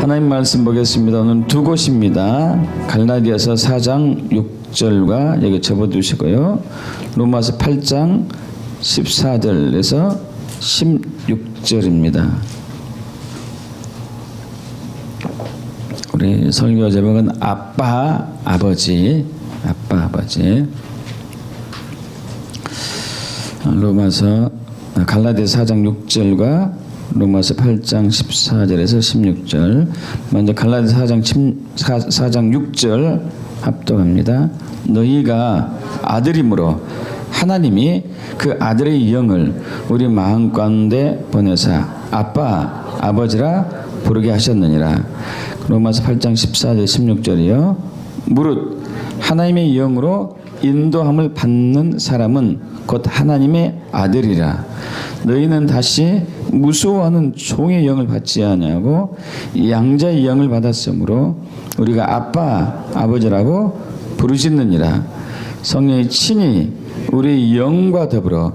하나님 말씀 보겠습니다. 오늘 두 곳입니다. 갈라디아서 4장 6절과 여기 접어두시고요. 로마서 8장 14절에서 16절입니다. 우리 설교 제목은 아빠, 아버지. 갈라디아서 4장 6절과 로마서 8장 14절에서 16절. 먼저 갈라디아서 4장 6절 합독합니다. 너희가 아들이므로 하나님이 그 아들의 영을 우리 마음 가운데 보내사 아빠, 아버지라 부르게 하셨느니라. 로마서 8장 14절 16절이요. 무릇 하나님의 영으로 인도함을 받는 사람은 곧 하나님의 아들이라. 너희는 다시 무서워하는 종의 영을 받지 아니하고 양자의 영을 받았으므로 우리가 아빠, 아버지라고 부르짖느니라. 성령이 친히 우리의 영과 더불어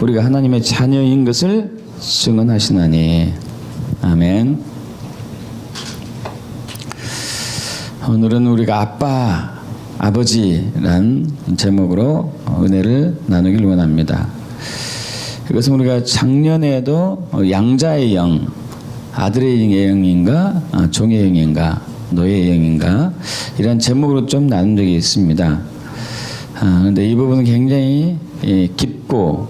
우리가 하나님의 자녀인 것을 증언하시나니. 아멘. 오늘은 우리가 아빠, 아버지란 제목으로 은혜를 나누길 원합니다. 이것은 우리가 작년에도 양자의 영, 아들의 영인가, 종의 영인가, 노예의 영인가 이런 제목으로 좀 나눈 적이 있습니다. 그런데 이 부분은 굉장히 깊고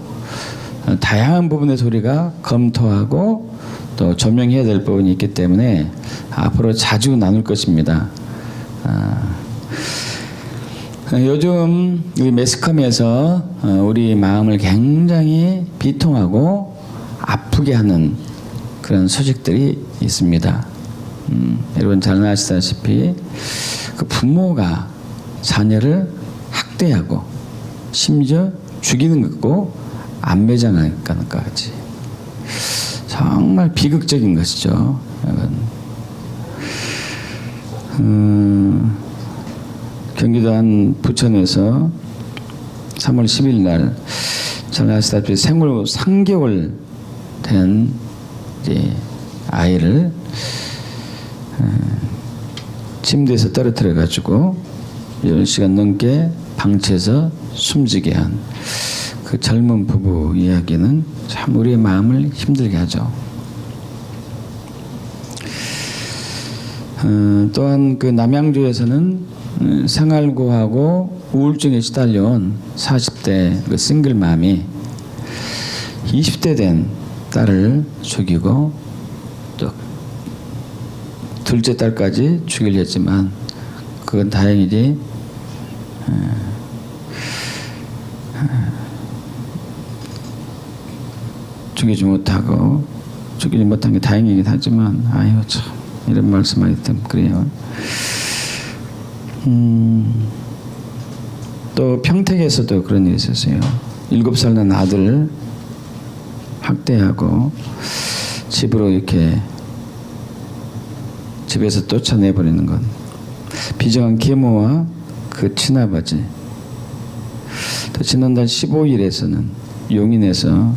다양한 부분에서 우리가 검토하고 또 조명해야 될 부분이 있기 때문에 앞으로 자주 나눌 것입니다. 요즘 우리 매스컴에서 우리 마음을 굉장히 비통하고 아프게 하는 그런 소식들이 있습니다. 여러분 잘 아시다시피 그 부모가 자녀를 학대하고 심지어 죽이는 것고 안매장하는 것까지 정말 비극적인 것이죠. 경기도 한 부천에서 3월 10일 날 잘 아시다시피 생후 3개월 된 이제 아이를 침대에서 떨어뜨려 가지고 10시간 넘게 방치해서 숨지게 한 그 젊은 부부 이야기는 참 우리의 마음을 힘들게 하죠. 또한 그 남양주에서는 생활고하고 우울증에 시달려온 40대 그 싱글맘이 20대 된 딸을 죽이고 또 둘째 딸까지 죽이려 했지만 그건 다행이지 죽이지 못한 게 다행이긴 하지만 아유 참 이런 말씀하기 때문에 그래요. 또 평택에서도 그런 일이 있었어요. 7살 난 아들을 학대하고 집으로 이렇게 집에서 쫓아내버리는 건 비정한 계모와 그 친아버지. 또 지난달 15일에서는 용인에서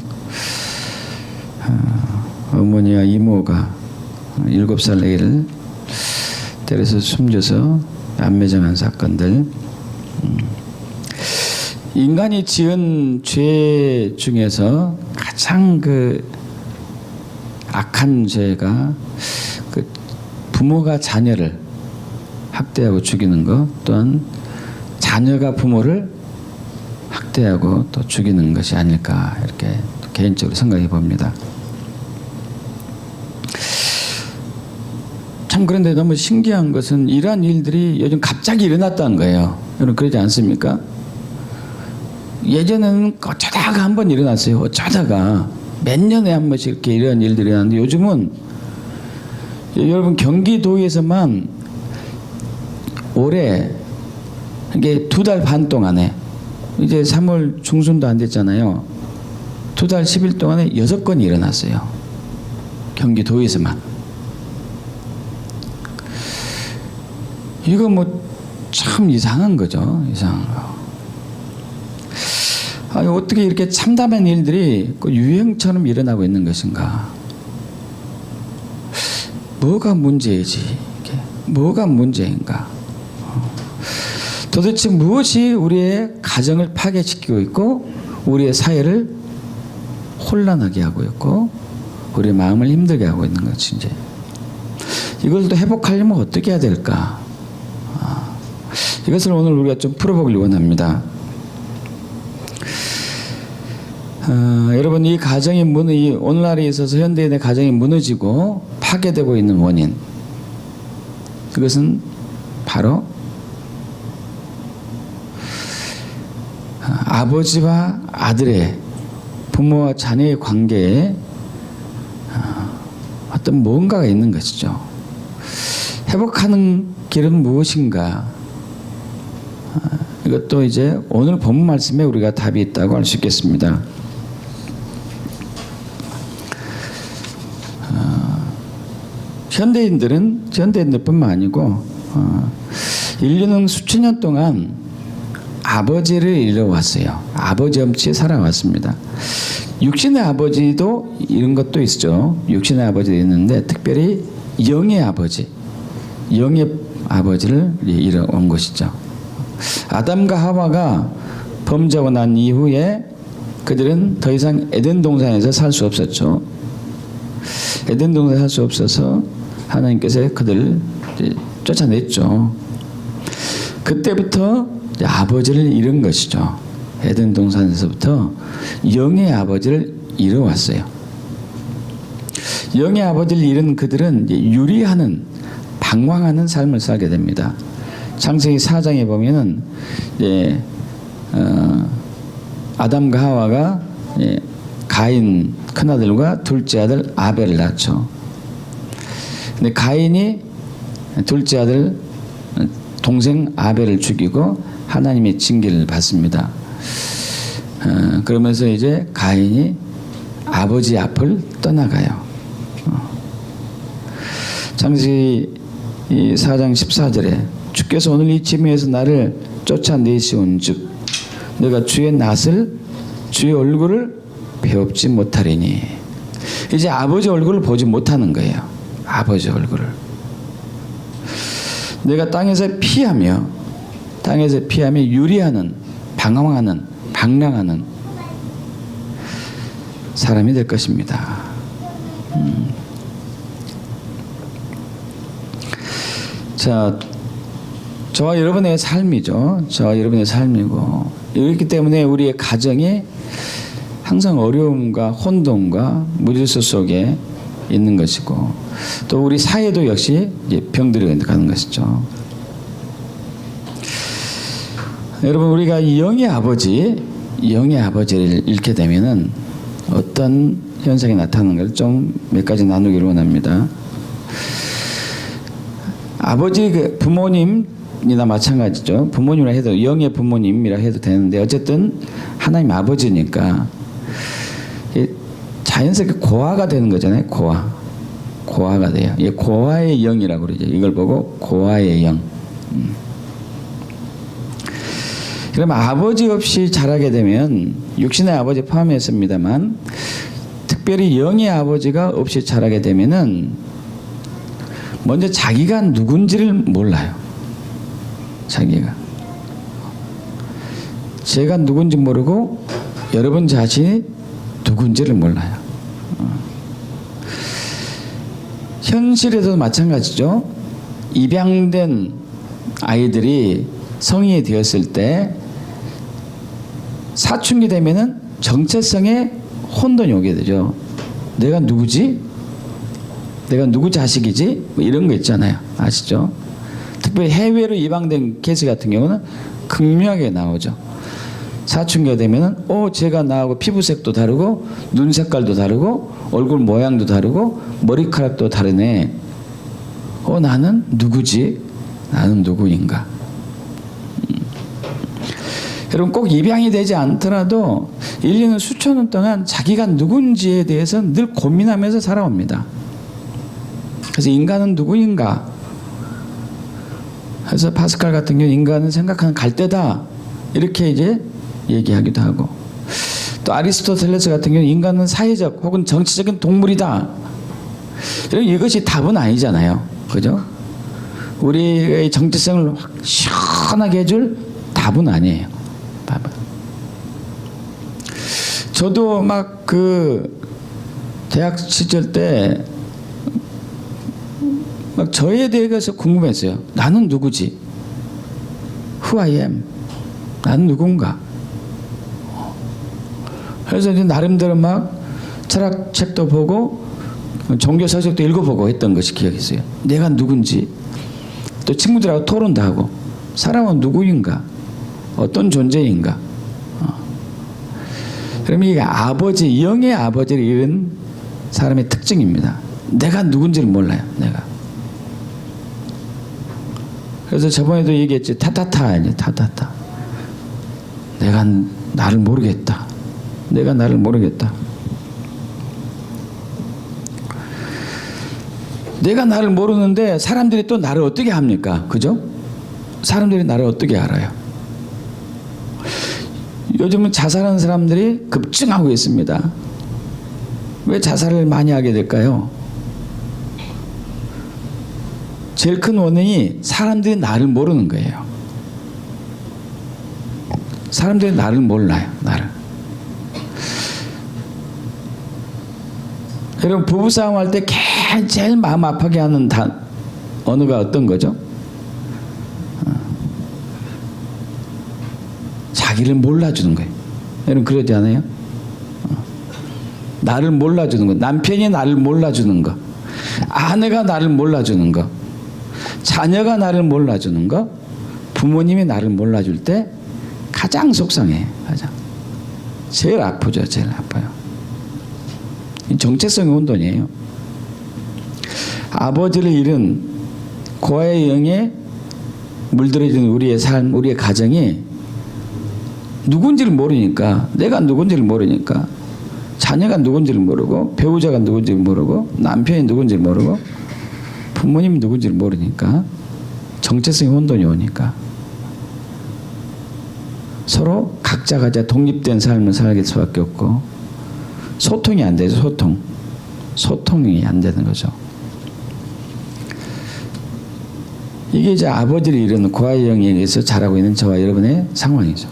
어머니와 이모가 7살 애를 때려서 숨져서 안매장한 사건들. 인간이 지은 죄 중에서 가장 그 악한 죄가 그 부모가 자녀를 학대하고 죽이는 것, 또한 자녀가 부모를 학대하고 또 죽이는 것이 아닐까 이렇게 개인적으로 생각해 봅니다. 참 그런데 너무 신기한 것은 이러한 일들이 요즘 갑자기 일어났다는 거예요. 여러분 그러지 않습니까? 예전에는 어쩌다가 한 번 일어났어요. 어쩌다가 몇 년에 한 번씩 이렇게 이런 일들이 일어났는데 요즘은 여러분 경기도에서만 올해 이게 2달 반 동안에 이제 3월 중순도 안 됐잖아요. 2달 10일 동안에 6건이 일어났어요. 경기도에서만. 이거 뭐 참 이상한 거죠. 이상한 거. 아니, 어떻게 이렇게 참담한 일들이 유행처럼 일어나고 있는 것인가. 뭐가 문제이지? 이게 뭐가 문제인가? 도대체 무엇이 우리의 가정을 파괴시키고 있고 우리의 사회를 혼란하게 하고 있고 우리의 마음을 힘들게 하고 있는 것인지, 이걸 또 회복하려면 어떻게 해야 될까? 이것을 오늘 우리가 좀 풀어보길 원합니다. 여러분, 이 가정이 오늘날에 있어서 현대인의 가정이 무너지고 파괴되고 있는 원인, 그것은 바로 아버지와 아들의, 부모와 자녀의 관계에 어떤 뭔가가 있는 것이죠. 회복하는 길은 무엇인가? 이것도 이제 오늘 본문 말씀에 우리가 답이 있다고 할 수 있겠습니다. 현대인들뿐만 아니고 인류는 수천 년 동안 아버지를 잃어왔어요. 아버지 없이 살아왔습니다. 육신의 아버지도 이런 것도 있죠. 육신의 아버지도 있는데 특별히 영의 아버지를 잃어온 것이죠. 아담과 하와가 범죄하고 난 이후에 그들은 더 이상 에덴 동산에서 살 수 없었죠. 에덴 동산에 살 수 없어서 하나님께서 그들을 쫓아냈죠. 그때부터 아버지를 잃은 것이죠. 에덴 동산에서부터 영의 아버지를 잃어왔어요. 영의 아버지를 잃은 그들은 유리하는, 방황하는 삶을 살게 됩니다. 창세기 4장에 보면은 아담과 하와가 가인 큰아들과 둘째 아들 아벨을 낳죠. 근데 가인이 둘째 아들 동생 아벨을 죽이고 하나님의 징계를 받습니다. 그러면서 이제 가인이 아버지 앞을 떠나가요. 창세기 4장 14절에 주께서 오늘 이 지면에서 나를 쫓아내시온즉 내가 주의 낯을, 주의 얼굴을 배웁지 못하리니. 이제 아버지 얼굴을 보지 못하는 거예요. 아버지 얼굴을. 내가 땅에서 피하며 유리하는, 방황하는, 방랑하는 사람이 될 것입니다. 자, 저와 여러분의 삶이죠. 저와 여러분의 삶이고, 이렇기 때문에 우리의 가정이 항상 어려움과 혼돈과 무질서 속에 있는 것이고, 또 우리 사회도 역시 병들어 가는 것이죠. 여러분, 우리가 영의 아버지를 잃게 되면은 어떤 현상이 나타나는 걸 좀 몇 가지 나누기를 원합니다. 아버지, 부모님이나 마찬가지죠. 부모님이라 해도, 영의 부모님이라 해도 되는데 어쨌든 하나님 아버지니까 자연스럽게 고아가 되는 거잖아요. 고아가 돼요. 이게 고아의 영이라고 그러죠. 이걸 보고 고아의 영. 그러면 아버지 없이 자라게 되면, 육신의 아버지 포함했습니다만 특별히 영의 아버지가 없이 자라게 되면은 먼저 자기가 누군지를 몰라요. 제가 누군지 모르고 여러분 자신이 누군지를 몰라요. 현실에도 마찬가지죠. 입양된 아이들이 성인이 되었을 때 사춘기 되면은 정체성에 혼돈이 오게 되죠. 내가 누구지? 내가 누구 자식이지? 뭐 이런 거 있잖아요. 아시죠? 특별히 해외로 입양된 케이스 같은 경우는 극명하게 나오죠. 사춘기가 되면은 제가 나하고 피부색도 다르고 눈 색깔도 다르고 얼굴 모양도 다르고 머리카락도 다르네. 나는 누구지? 나는 누구인가? 여러분, 꼭 입양이 되지 않더라도 인류는 수천 년 동안 자기가 누군지에 대해서 늘 고민하면서 살아옵니다. 그래서 인간은 누구인가? 그래서 파스칼 같은 경우 인간은 생각하는 갈대다, 이렇게 이제 얘기하기도 하고, 또 아리스토텔레스 같은 경우 인간은 사회적 혹은 정치적인 동물이다, 이것이 답은 아니잖아요. 그죠? 우리의 정체성을 확 시원하게 해줄 답은 아니에요. 답은. 저도 막 그 대학 시절 때 막 저에 대해서 궁금했어요. 나는 누구지? Who I am? 나는 누군가? 그래서 이제 나름대로 막 철학 책도 보고 종교 서적도 읽어보고 했던 것이 기억이 있어요. 내가 누군지, 또 친구들하고 토론도 하고, 사람은 누구인가, 어떤 존재인가. 그러면 이게 아버지, 영의 아버지를 잃은 사람의 특징입니다. 내가 누군지를 몰라요. 내가. 그래서 저번에도 얘기했지. 타타타 아니에요. 타타타. 내가 나를 모르겠다. 내가 나를 모르겠다. 내가 나를 모르는데 사람들이 또 나를 어떻게 합니까? 그죠? 사람들이 나를 어떻게 알아요? 요즘은 자살하는 사람들이 급증하고 있습니다. 왜 자살을 많이 하게 될까요? 제일 큰 원인이 사람들이 나를 모르는 거예요. 사람들이 나를 몰라요. 나를. 여러분 부부싸움 할 때 제일 마음 아프게 하는 언어가 어떤 거죠? 자기를 몰라주는 거예요. 여러분 그러지 않아요? 나를 몰라주는 거. 남편이 나를 몰라주는 거. 아내가 나를 몰라주는 거. 자녀가 나를 몰라주는 거. 부모님이 나를 몰라줄 때 가장 속상해. 가장. 제일 아프죠. 제일 아파요. 정체성의 혼돈이에요. 아버지를 잃은 고아의 영에 물들어진 우리의 삶, 우리의 가정이 누군지를 모르니까, 내가 누군지를 모르니까, 자녀가 누군지를 모르고, 배우자가 누군지를 모르고, 남편이 누군지를 모르고, 부모님이 누군지를 모르니까, 정체성의 혼돈이 오니까 서로 각자가 독립된 삶을 살게 수밖에 없고, 소통이 안 되죠. 소통이 안 되는 거죠. 이게 이제 아버지를 잃은 고아의 영에 의해서 자라고 있는 저와 여러분의 상황이죠.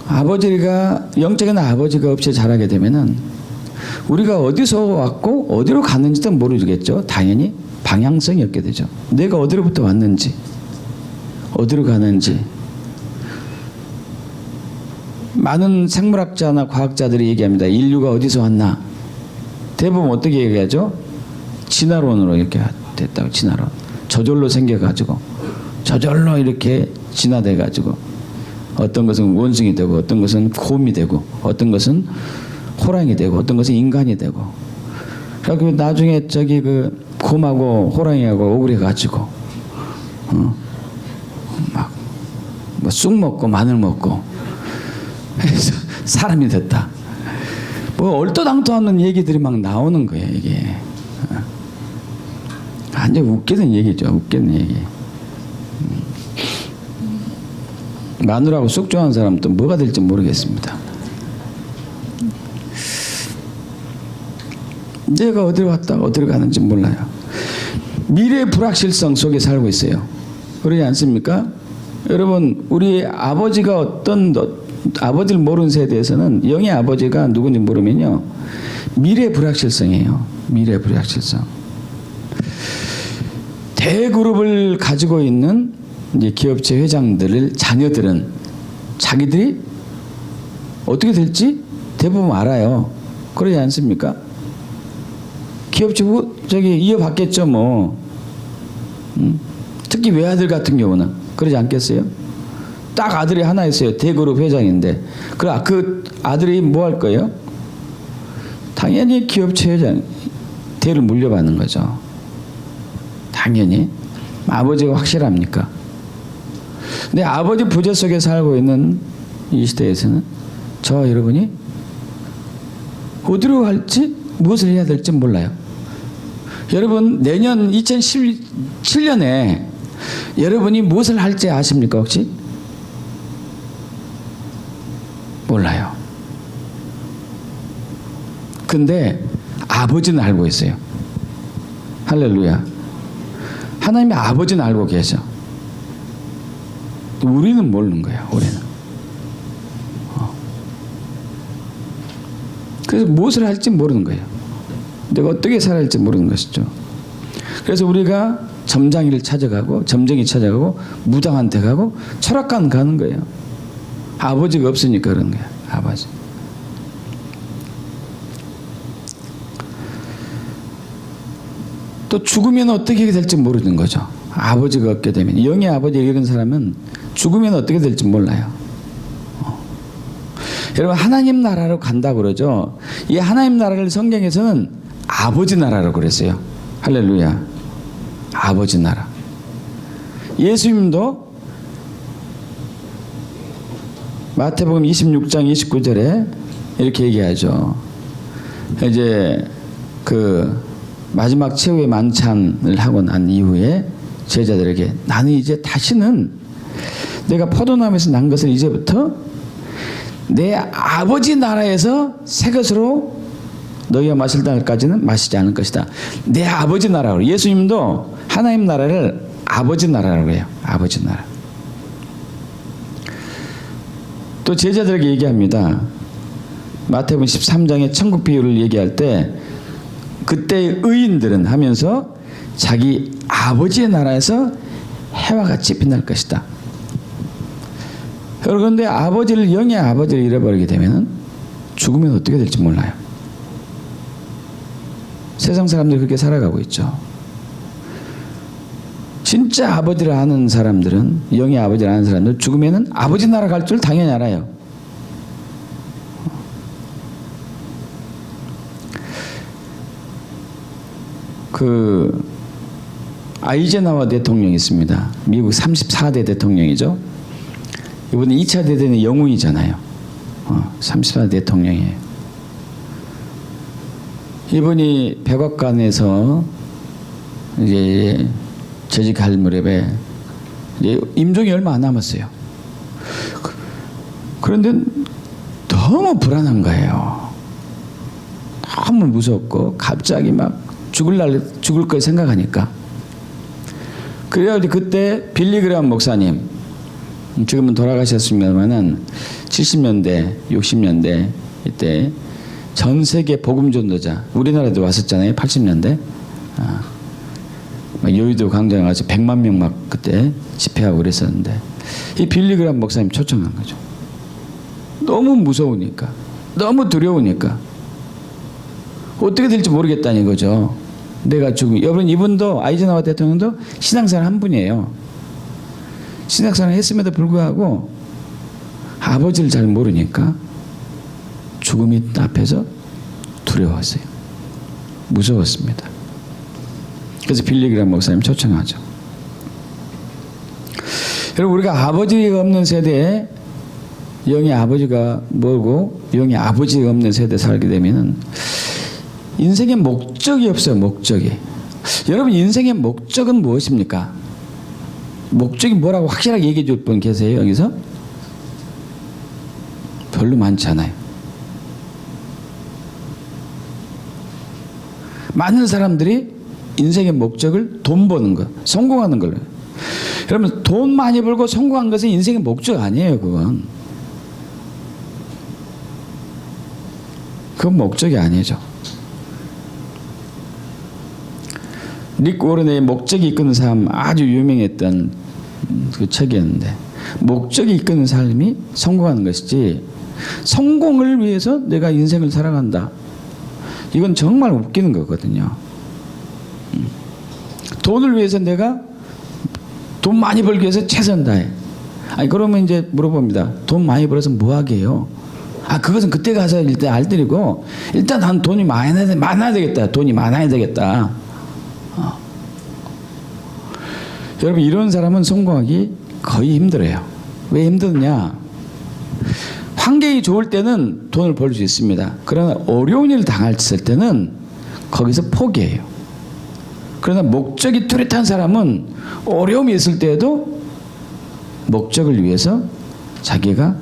아버지가, 영적인 아버지가 없이 자라게 되면은 우리가 어디서 왔고 어디로 갔는지도 모르겠죠. 당연히 방향성이 없게 되죠. 내가 어디로부터 왔는지, 어디로 가는지. 많은 생물학자나 과학자들이 얘기합니다. 인류가 어디서 왔나? 대부분 어떻게 얘기하죠? 진화론으로 이렇게 됐다고. 진화론. 저절로 생겨가지고, 저절로 이렇게 진화돼가지고, 어떤 것은 원숭이 되고, 어떤 것은 곰이 되고, 어떤 것은 호랑이 되고, 어떤 것은 인간이 되고. 그리고 나중에 저기 그 곰하고 호랑이하고 오그려가지고, 막 뭐 쑥 먹고 마늘 먹고 해서 사람이 됐다. 뭐 얼토당토하는 얘기들이 막 나오는 거예요. 이게 완전 웃기는 얘기죠. 웃기는 얘기. 마늘하고 쑥 좋아하는 사람은 뭐가 될지 모르겠습니다. 내가 어디로 왔다가 어디로 가는지 몰라요. 미래의 불확실성 속에 살고 있어요. 그러지 않습니까? 여러분, 우리 아버지가 아버지를 모르는 세대에서는 영의 아버지가 누군지 모르면요, 미래의 불확실성이에요. 미래의 불확실성. 대그룹을 가지고 있는 이제 기업체 회장들을, 자녀들은 자기들이 어떻게 될지 대부분 알아요. 그러지 않습니까? 기업체 이어받겠죠, 뭐. 특히 외아들 같은 경우는 그러지 않겠어요? 딱 아들이 하나 있어요. 대그룹 회장인데. 그 아들이 뭐 할 거예요? 당연히 기업체 회장 대를 물려받는 거죠. 당연히. 아버지가 확실합니까? 근데 아버지 부재 속에 살고 있는 이 시대에서는 저와 여러분이 어디로 갈지, 무엇을 해야 될지 몰라요. 여러분, 내년 2017년에 여러분이 무엇을 할지 아십니까, 혹시? 근데 아버지는 알고 있어요. 할렐루야. 하나님의 아버지는 알고 계셔. 우리는 모르는 거예요. 우리는. 그래서 무엇을 할지 모르는 거예요. 내가 어떻게 살아야 할지 모르는 것이죠. 그래서 우리가 점장이를 찾아가고 점쟁이 찾아가고 무당한테 가고 철학관 가는 거예요. 아버지가 없으니까 그런 거예요. 아버지. 또 죽으면 어떻게 될지 모르는 거죠. 아버지가 없게 되면. 영의 아버지 이런 사람은 죽으면 어떻게 될지 몰라요. 여러분 하나님 나라로 간다고 그러죠. 이 하나님 나라를 성경에서는 아버지 나라라고 그랬어요. 할렐루야. 아버지 나라. 예수님도 마태복음 26장 29절에 이렇게 얘기하죠. 이제 그 마지막 최후의 만찬을 하고 난 이후에 제자들에게 나는 이제 다시는 내가 포도나무에서 난 것을 이제부터 내 아버지 나라에서 새 것으로 너희가 마실 날까지는 마시지 않을 것이다. 내 아버지 나라로. 예수님도 하나님 나라를 아버지 나라라고 해요. 아버지 나라. 또 제자들에게 얘기합니다. 마태복음 13장의 천국 비유를 얘기할 때 그때의 의인들은 하면서 자기 아버지의 나라에서 해와 같이 빛날 것이다. 그런데 아버지를 영의 아버지를 잃어버리게 되면 죽으면 어떻게 될지 몰라요. 세상 사람들이 그렇게 살아가고 있죠. 진짜 아버지를 아는 사람들은 영의 아버지를 아는 사람들은 죽으면은 아버지 나라 갈 줄 당연히 알아요. 그 아이젠하워 대통령이 있습니다. 미국 34대 대통령이죠. 이분은 2차 대전의 영웅이잖아요. 34대 대통령이에요. 이분이 백악관에서 이제 재직할 무렵에 이제 임종이 얼마 안 남았어요. 그런데 너무 불안한 거예요. 너무 무섭고 갑자기 막 죽을 걸 생각하니까. 그래가지고 그때 빌리그람 목사님, 지금은 돌아가셨습니다만은 70년대, 60년대 이때 전 세계 복음 전도자, 우리나라도 왔었잖아요. 80년대. 여의도 광장에 가서 100만 명 막 그때 집회하고 그랬었는데 이 빌리그람 목사님 초청한 거죠. 너무 무서우니까, 너무 두려우니까 어떻게 될지 모르겠다는 거죠. 내가 죽으면. 여러분 이분도 아이젠하워 대통령도 신앙생활 한 분이에요. 신앙생활 했음에도 불구하고 아버지를 잘 모르니까 죽음이 앞에서 두려웠어요. 무서웠습니다. 그래서 빌리그람 목사님 초청하죠. 여러분 우리가 아버지가 없는 세대에 영의 아버지가 뭐고 영의 아버지가 없는 세대에 살게 되면은 인생의 목적이 없어요. 목적이. 여러분 인생의 목적은 무엇입니까? 목적이 뭐라고 확실하게 얘기해 줄 분 계세요? 여기서? 별로 많지 않아요. 많은 사람들이 인생의 목적을 돈 버는 것, 성공하는 걸로. 여러분 돈 많이 벌고 성공한 것은 인생의 목적 아니에요. 그건 목적이 아니죠. 릭 워런의 목적이 이끄는 삶 아주 유명했던 그 책이었는데 목적이 이끄는 삶이 성공하는 것이지 성공을 위해서 내가 인생을 살아간다. 이건 정말 웃기는 거거든요. 돈을 위해서 내가 돈 많이 벌기 위해서 최선 다해. 아니 그러면 이제 물어봅니다. 돈 많이 벌어서 뭐 하게요? 그것은 그때 가서 일단 알 때리고 일단 난 돈이 많아야 되겠다. 돈이 많아야 되겠다. 여러분 이런 사람은 성공하기 거의 힘들어요. 왜 힘드냐? 환경이 좋을 때는 돈을 벌 수 있습니다. 그러나 어려운 일을 당했을 때는 거기서 포기해요. 그러나 목적이 뚜렷한 사람은 어려움이 있을 때에도 목적을 위해서 자기가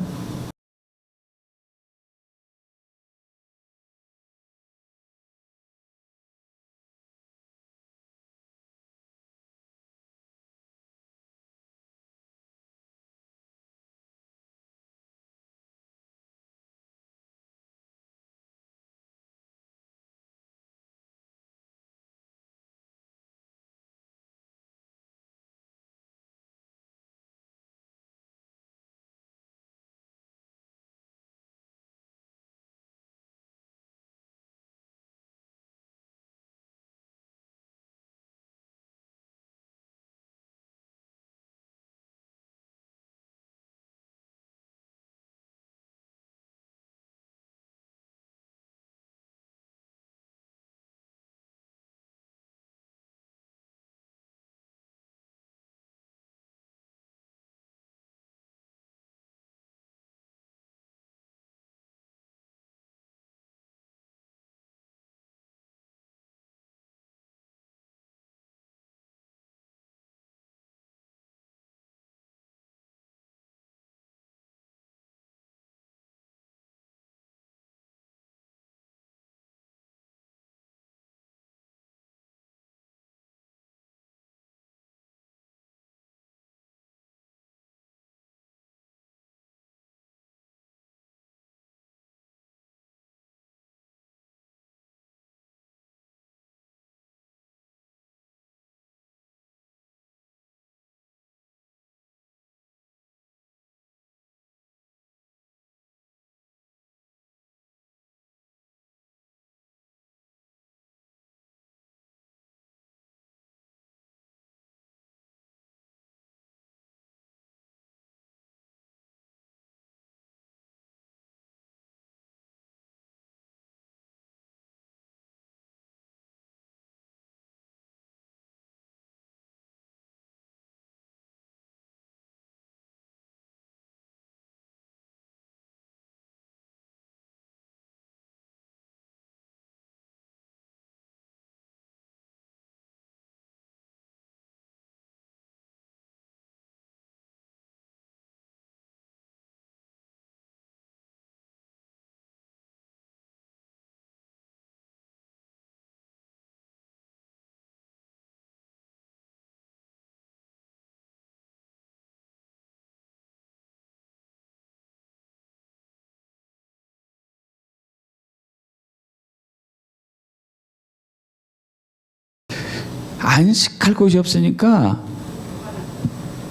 안식할 곳이 없으니까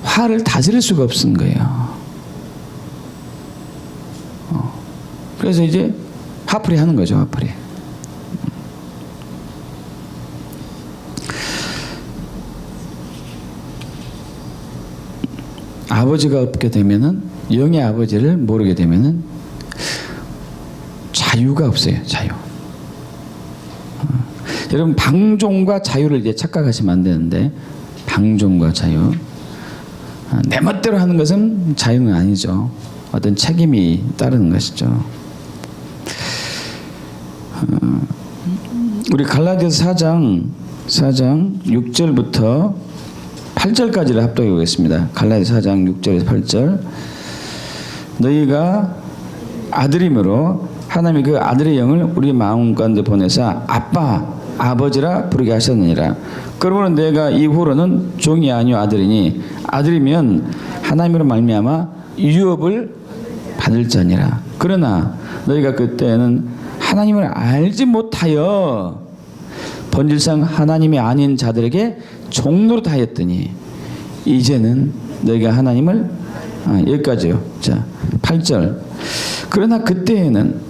화를 다스릴 수가 없은 거예요. 그래서 이제 화풀이 하는 거죠, 화풀이. 아버지가 없게 되면은, 영의 아버지를 모르게 되면은 자유가 없어요, 자유. 여러분, 방종과 자유를 이제 착각하시면 안 되는데, 방종과 자유. 내 멋대로 하는 것은 자유는 아니죠. 어떤 책임이 따르는 것이죠. 우리 갈라디아서 4장 6절부터 8절까지를 합독해 보겠습니다. 갈라디아서 4장 6절에서 8절. 너희가 아들임으로 하나님이 그 아들의 영을 우리 마음 가운데 보내사 아빠 아버지라 부르게 하셨느니라. 그러므로 내가 이후로는 종이 아니요 아들이니 아들이면 하나님으로 말미암아 유업을 받을 자니라. 그러나 너희가 그때는 하나님을 알지 못하여 본질상 하나님이 아닌 자들에게 종노릇 하였더니 이제는 너희가 하나님을 여기까지요. 자, 8절. 그러나 그때에는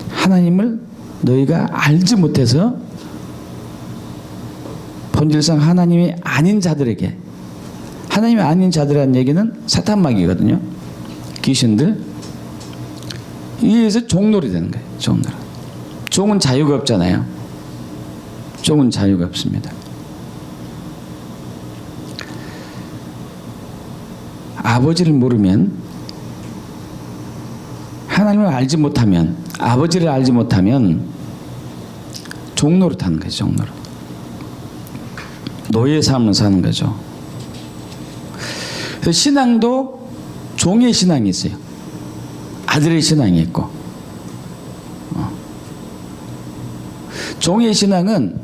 하나님을 너희가 알지 못해서 본질상 하나님이 아닌 자들에게, 하나님이 아닌 자들이라는 얘기는 사탄마귀거든요. 귀신들. 이에서 종놀이 되는 거예요. 종놀이. 종은 자유가 없잖아요. 종은 자유가 없습니다. 아버지를 모르면, 하나님을 알지 못하면, 아버지를 알지 못하면 종노릇 하는 거죠. 종노릇. 노예 삶을 사는 거죠. 그래서 신앙도 종의 신앙이 있어요. 아들의 신앙이 있고. 종의 신앙은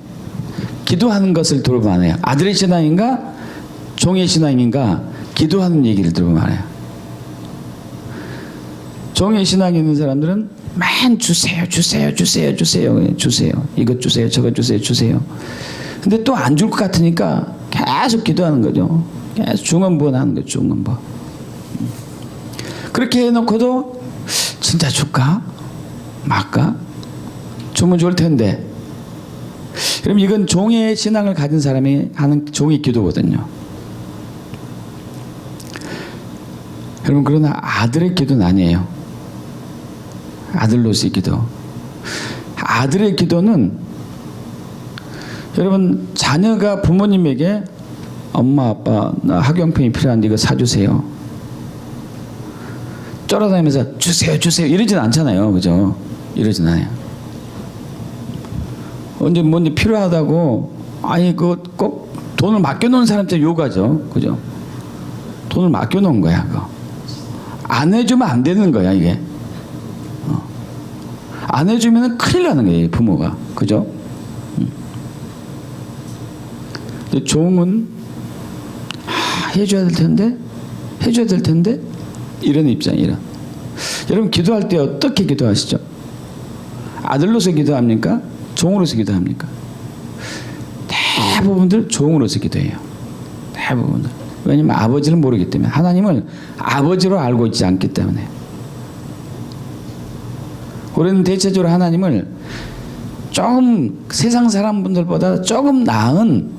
기도하는 것을 들어보면 안 해요. 아들의 신앙인가 종의 신앙인가 기도하는 얘기를 들어보면 안 해요. 종의 신앙이 있는 사람들은 맨 주세요, 주세요, 주세요, 주세요, 주세요. 이것 주세요, 저것 주세요, 주세요. 근데 또 안 줄 것 같으니까 계속 기도하는 거죠. 계속 중언부언하는 거죠. 중언부언. 그렇게 해놓고도 진짜 줄까? 말까? 주면 좋을 텐데. 그럼 이건 종의 신앙을 가진 사람이 하는 종의 기도거든요. 여러분, 그러나 아들의 기도는 아니에요. 아들로서의 기도. 아들의 기도는 여러분, 자녀가 부모님에게 엄마 아빠 나 학용품이 필요한데 이거 사주세요. 쫄아다니면서 주세요 주세요 이러진 않잖아요. 그죠? 이러진 않아요. 언제 뭔지 필요하다고 아니 그 꼭 돈을 맡겨놓은 사람한테 요구하죠. 그죠? 돈을 맡겨놓은 거야. 그거. 안 해주면 안 되는 거야 이게. 안 해주면 큰일 나는 거예요 부모가. 그죠? 근데 종은 해줘야 될 텐데 이런 입장이라. 여러분 기도할 때 어떻게 기도하시죠? 아들로서 기도합니까? 종으로서 기도합니까? 대부분들 종으로서 기도해요. 대부분들. 왜냐면 아버지를 모르기 때문에, 하나님을 아버지로 알고 있지 않기 때문에. 우리는 대체적으로 하나님을 조금 세상 사람분들보다 조금 나은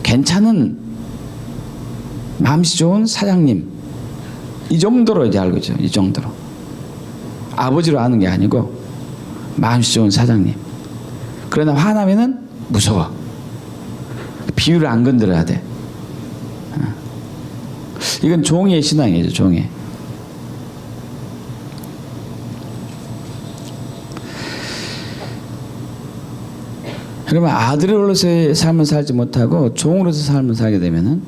괜찮은 마음씨 좋은 사장님 이 정도로 이제 알고 있죠. 이 정도로. 아버지로 아는 게 아니고 마음씨 좋은 사장님. 그러나 화나면은 무서워. 비유를 안 건드려야 돼. 이건 종의 신앙이죠. 종의. 그러면 아들로서의 삶을 살지 못하고 종으로서 삶을 살게 되면은,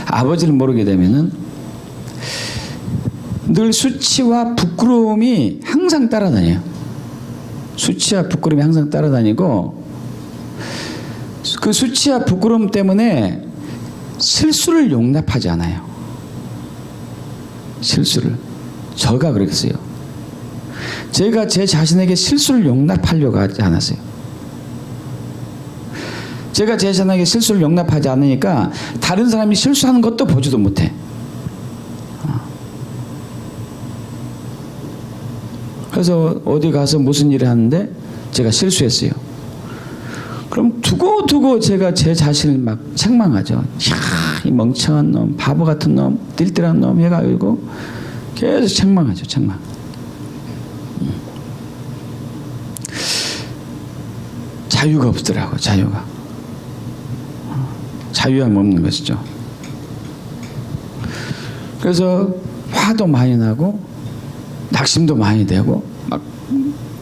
아버지를 모르게 되면은 늘 수치와 부끄러움이 항상 따라다녀요. 수치와 부끄러움이 항상 따라다니고, 그 수치와 부끄러움 때문에 실수를 용납하지 않아요. 실수를. 저가 그랬어요. 제가 제 자신에게 실수를 용납하려고 하지 않았어요. 제가 제 자녀에게 실수를 용납하지 않으니까 다른 사람이 실수하는 것도 보지도 못해. 그래서 어디 가서 무슨 일을 하는데 제가 실수했어요. 그럼 두고두고 제가 제 자신을 막 책망하죠. 야, 이 멍청한 놈, 바보 같은 놈, 띨띨한 놈 해가지고 계속 책망하죠. 책망. 자유가 없더라고. 자유가. 자유함 없는 것이죠. 그래서 화도 많이 나고 낙심도 많이 되고 막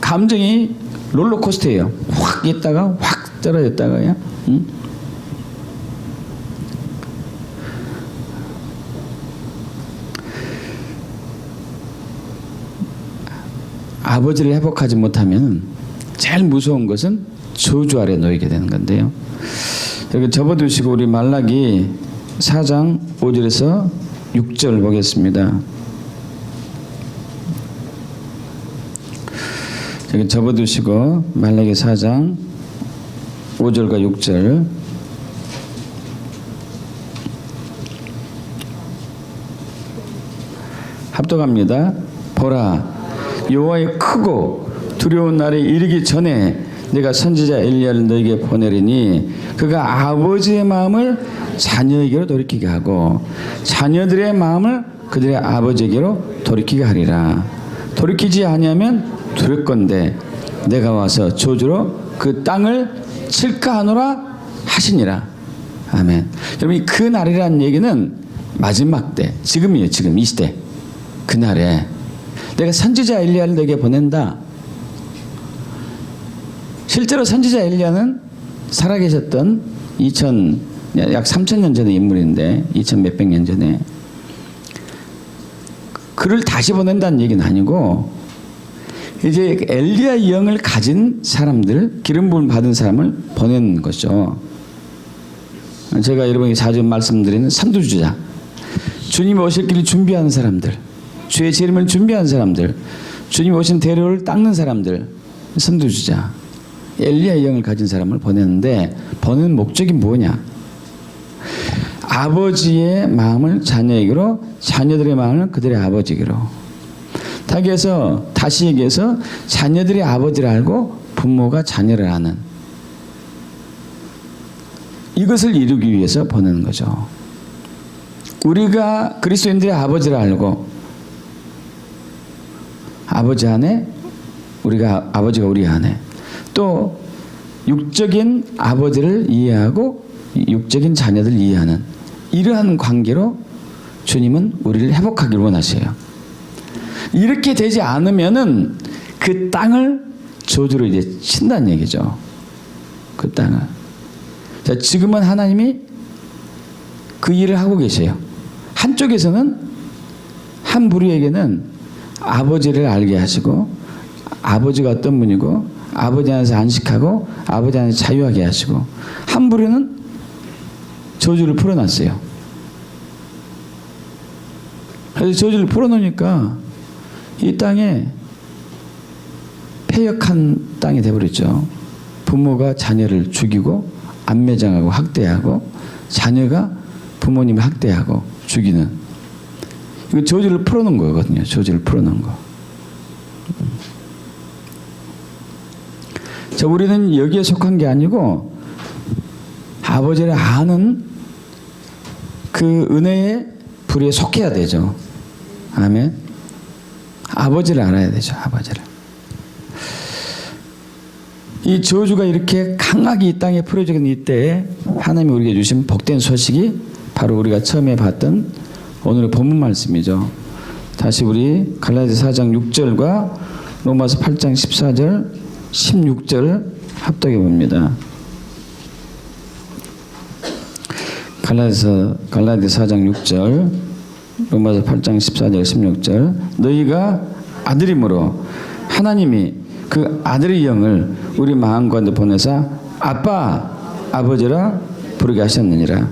감정이 롤러코스터예요. 확 있다가 확 떨어졌다가요. 응? 아버지를 회복하지 못하면 제일 무서운 것은 저주 아래 놓이게 되는 건데요. 여기 접어두시고 우리 말라기 4장 5절에서 6절 보겠습니다. 여기 접어두시고 말라기 4장 5절과 6절 합독합니다. 보라, 여호와의 크고 두려운 날이 이르기 전에 내가 선지자 엘리야를 너에게 보내리니 그가 아버지의 마음을 자녀에게로 돌이키게 하고 자녀들의 마음을 그들의 아버지에게로 돌이키게 하리라. 돌이키지 아니하면 두렵건대 내가 와서 저주로 그 땅을 칠까 하노라 하시니라. 아멘. 여러분, 그 날이라는 얘기는 마지막 때, 지금이에요. 지금 이 시대. 그날에 내가 선지자 엘리야를 너에게 보낸다. 실제로 선지자 엘리야는 살아계셨던 약 3000년 전의 인물인데 2000 몇백 년 전에 그를 다시 보낸다는 얘기는 아니고 이제 엘리야 영을 가진 사람들, 기름 부음 받은 사람을 보내는 거죠. 제가 여러분에게 자주 말씀드리는 선두주자, 주님이 오실 길을 준비하는 사람들, 주의 재림을 준비하는 사람들, 주님이 오신 대로를 닦는 사람들, 선두주자, 엘리야 영을 가진 사람을 보내는데 보내는 목적이 뭐냐? 아버지의 마음을 자녀에게로, 자녀들의 마음을 그들의 아버지에게로. 다시 얘기해서 자녀들이 아버지를 알고 부모가 자녀를 아는, 이것을 이루기 위해서 보내는 거죠. 우리가 그리스도인들의 아버지를 알고 아버지 안에, 우리가 아버지가 우리 안에, 또 육적인 아버지를 이해하고 육적인 자녀들을 이해하는 이러한 관계로 주님은 우리를 회복하기를 원하세요. 이렇게 되지 않으면은 그 땅을 저주로 이제 친다는 얘기죠. 그 땅을. 자, 지금은 하나님이 그 일을 하고 계세요. 한쪽에서는 한 부류에게는 아버지를 알게 하시고 아버지가 어떤 분이고 아버지 안에서 안식하고 아버지 안에서 자유하게 하시고, 한 부류는 저주를 풀어놨어요. 그래서 저주를 풀어놓으니까 이 땅에 패역한 땅이 되어버렸죠. 부모가 자녀를 죽이고 안매장하고 학대하고 자녀가 부모님을 학대하고 죽이는, 이거 저주를 풀어놓은 거거든요. 저주를 풀어놓은 거. 자, 우리는 여기에 속한 게 아니고 아버지를 아는 그 은혜의 부류에 속해야 되죠. 아멘. 아버지를 알아야 되죠. 아버지를. 이 저주가 이렇게 강하게 이 땅에 풀어지는 이때에 하나님이 우리에게 주신 복된 소식이 바로 우리가 처음에 봤던 오늘의 본문 말씀이죠. 다시 우리 갈라디아 4장 6절과 로마서 8장 14절 16절 합독해 봅니다. 갈라디아 4장 6절, 로마서 8장 14절 16절. 너희가 아들이므로 하나님이 그 아들의 영을 우리 마음 가운데 보내사 아빠, 아버지라 부르게 하셨느니라.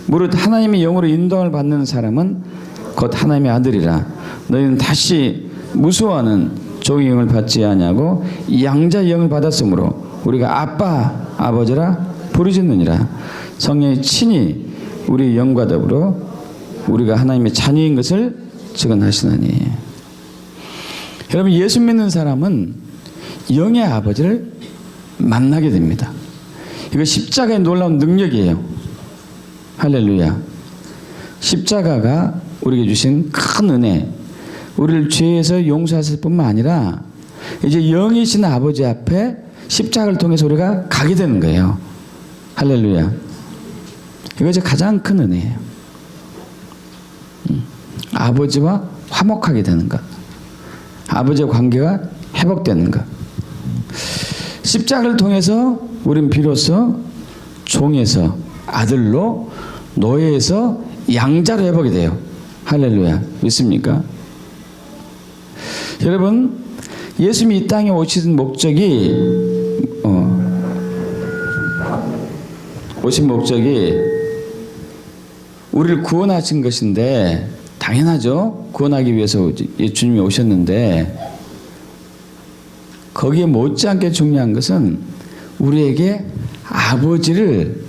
무릇 하나님의 영으로 인도함을 받는 사람은 곧 하나님의 아들이라. 너희는 다시 무서워하는 종의 영을 받지 아니하고 양자 영을 받았으므로 우리가 아빠, 아버지라 부르짖느니라. 성령이 친히 우리 영과 더불어 우리가 하나님의 자녀인 것을 증언하시나니. 여러분, 예수 믿는 사람은 영의 아버지를 만나게 됩니다. 이거 십자가의 놀라운 능력이에요. 할렐루야. 십자가가 우리에게 주신 큰 은혜, 우리를 죄에서 용서하실 뿐만 아니라 이제 영이신 아버지 앞에 십자가를 통해서 우리가 가게 되는 거예요. 할렐루야. 이것이 가장 큰 은혜예요. 아버지와 화목하게 되는 것, 아버지의 관계가 회복되는 것. 십자가를 통해서 우리는 비로소 종에서 아들로, 노예에서 양자로 회복이 돼요. 할렐루야. 믿습니까? 여러분, 예수님이 이 땅에 오신 목적이 우리를 구원하신 것인데, 당연하죠. 구원하기 위해서 주님이 오셨는데, 거기에 못지않게 중요한 것은 우리에게 아버지를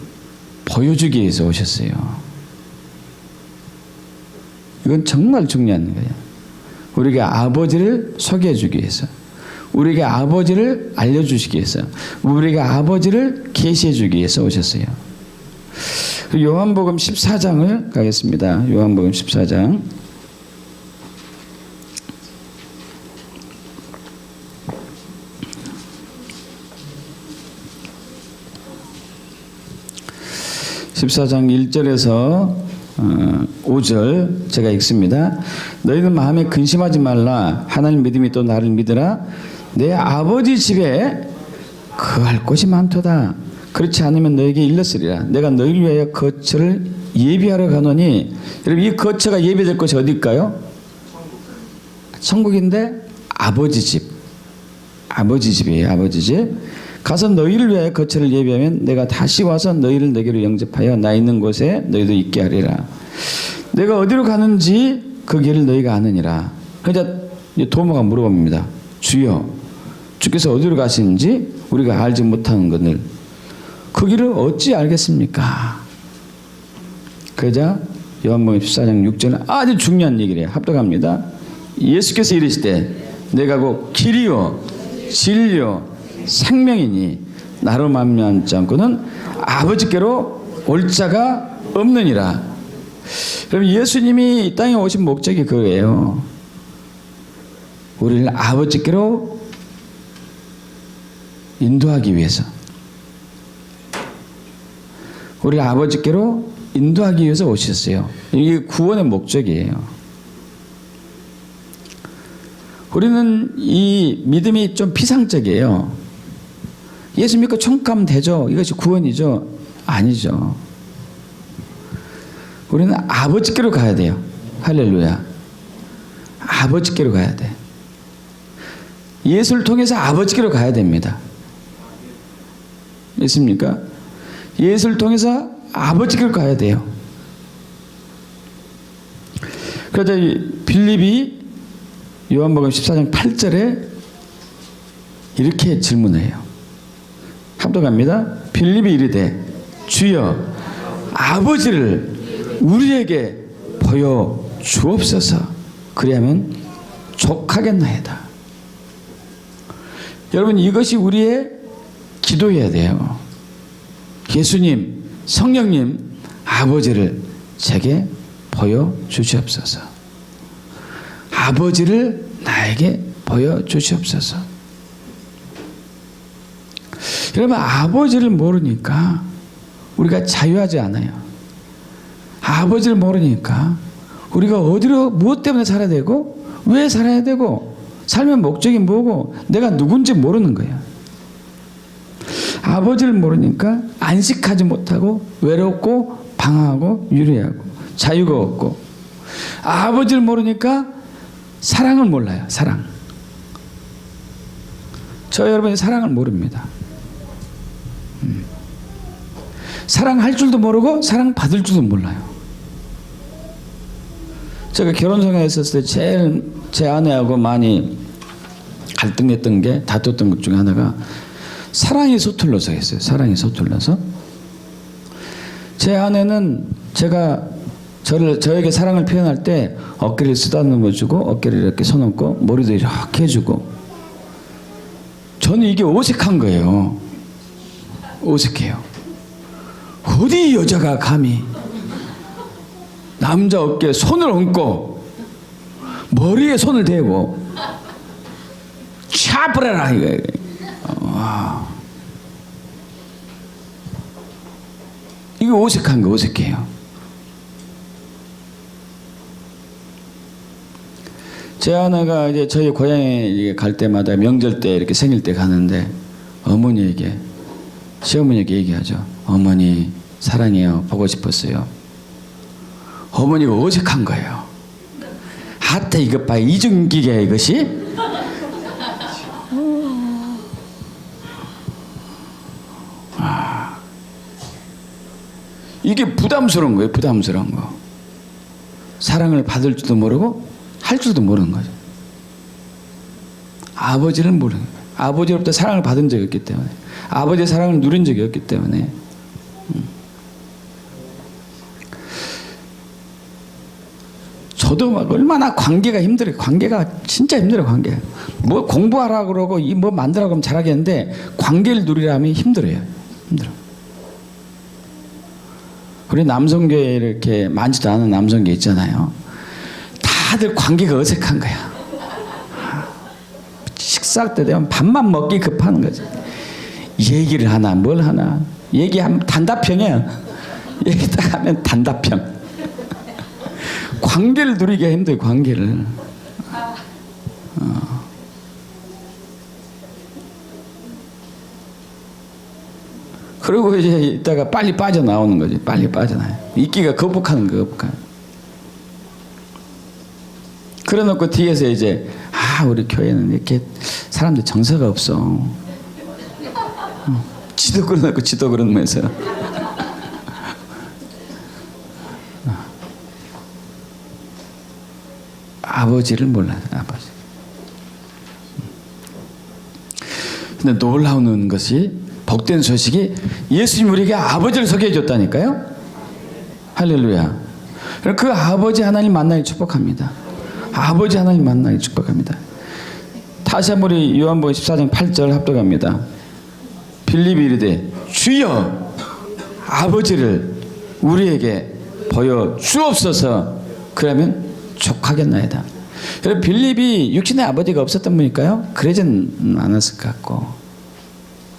보여주기 위해서 오셨어요. 이건 정말 중요한 거예요. 우리에게 아버지를 소개해 주기 위해서, 우리에게 아버지를 알려주시기 위해서, 우리에게 아버지를 계시해 주기 위해서 오셨어요. 요한복음 14장을 가겠습니다. 요한복음 14장. (14장) 1절에서 5절 제가 읽습니다. 너희는 마음에 근심하지 말라. 하나님 믿음이 또 나를 믿으라. 내 아버지 집에 거할 곳이 많도다. 그렇지 않으면 너에게 일렀으리라. 내가 너희를 위하여 거처를 예비하러 가노니. 여러분, 이 거처가 예비될 곳이 어디일까요? 천국인데 아버지 집. 아버지 집이에요. 아버지 집. 가서 너희를 위하여 거처를 예비하면 내가 다시 와서 너희를 내게로 영접하여 나 있는 곳에 너희도 있게 하리라. 내가 어디로 가는지 그 길을 너희가 아느니라. 그러자 도마가 물어봅니다. 주여, 주께서 어디로 가시는지 우리가 알지 못하는 것을 그 길을 어찌 알겠습니까? 그러자 요한복음 14장 6절은 아주 중요한 얘기를 해요. 합독합니다. 예수께서 이르시되 내가 곧 길이요 진리요 생명이니 나로 말미암지 않고는 아버지께로 올 자가 없느니라. 여러분, 예수님이 이 땅에 오신 목적이 그거예요. 우리를 아버지께로 인도하기 위해서, 우리를 아버지께로 인도하기 위해서 오셨어요. 이게 구원의 목적이에요. 우리는 이 믿음이 좀 피상적이에요. 예수 믿고 천국 가면 되죠. 이것이 구원이죠. 아니죠. 우리는 아버지께로 가야 돼요. 할렐루야. 아버지께로 가야 돼. 예수를 통해서 아버지께로 가야 됩니다. 있습니까? 예수를 통해서 아버지께로 가야 돼요. 그러자 빌립이 요한복음 14장 8절에 이렇게 질문해요. 합독합니다. 빌립이 이르되 주여 아버지를 우리에게 보여 주옵소서. 그리하면 족하겠나이다. 여러분, 이것이 우리의 기도해야 돼요. 예수님, 성령님, 아버지를 제게 보여 주시옵소서. 아버지를 나에게 보여 주시옵소서. 여러분, 아버지를 모르니까 우리가 자유하지 않아요. 아버지를 모르니까 우리가 어디로, 무엇 때문에 살아야 되고, 왜 살아야 되고, 삶의 목적이 뭐고, 내가 누군지 모르는 거예요. 아버지를 모르니까 안식하지 못하고 외롭고 방황하고 유리하고 자유가 없고, 아버지를 모르니까 사랑을 몰라요. 사랑. 저 여러분이 사랑을 모릅니다. 사랑할 줄도 모르고 사랑받을 줄도 몰라요. 제가 결혼생활 했었을 때 제일 제 아내하고 많이 갈등했던 게, 다퉜던 것 중에 하나가 사랑이 서툴러서 했어요. 사랑이 서툴러서. 제 아내는 저에게 사랑을 표현할 때 어깨를 쓰다듬어주고 어깨를 이렇게 손얹고 머리도 이렇게 해주고, 저는 이게 어색한 거예요. 어색해요. 어디 여자가 감히 남자 어깨에 손을 얹고 머리에 손을 대고 차버려라 이거. 이거 어색한 거, 어색해요. 제 아내가 이제 저희 고향에 갈 때마다 명절 때 이렇게 생일 때 가는데 어머니에게, 시어머니에게 얘기하죠. 어머니 사랑해요. 보고 싶었어요. 어머니가 어색한 거예요. 하트 이것 봐, 이중기계야 이것이. 이게 부담스러운 거예요. 부담스러운 거. 사랑을 받을 줄도 모르고 할 줄도 모르는 거죠. 아버지를 모르는 거예요. 아버지로부터 사랑을 받은 적이 없기 때문에, 아버지의 사랑을 누린 적이 없기 때문에. 저도 막 얼마나 관계가 힘들어요. 관계가 진짜 힘들어요. 관계. 뭐 공부하라고 그러고 뭐 만들라고 하면 잘하겠는데 관계를 누리려면 힘들어요. 힘들어. 우리 남성교회 이렇게 많지도 않은 남성교회 있잖아요. 다들 관계가 어색한 거야. 식사 때 되면 밥만 먹기 급한 거지. 얘기를 하나 뭘 하나. 얘기하면 단답형이야. 얘기 딱 하면 단답형. 관계를 누리기가 힘들어요. 관계를. 그리고 이제 이따가 빨리 빠져나오는 거지. 빨리 빠져나와요. 있기가 거북한 거, 거북한. 그래 놓고 뒤에서 이제 우리 교회는 이렇게 사람들 정서가 없어. 지도 그려놓고 지도 그러면서. 아버지를 몰라요. 아버지. 근데 놀라운 것이, 복된 소식이 예수님 우리에게 아버지를 소개해 줬다니까요. 할렐루야. 그 아버지 하나님 만나기 축복합니다. 아버지 하나님 만나기 축복합니다. 다시 한번 우리 요한복음 14장 8절 합독합니다. 빌립이 이르되 주여 아버지를 우리에게 보여 주옵소서. 그러면 족하겠나이다. 여러분, 빌립이 육신의 아버지가 없었던 분일까요? 그러진 않았을 것 같고,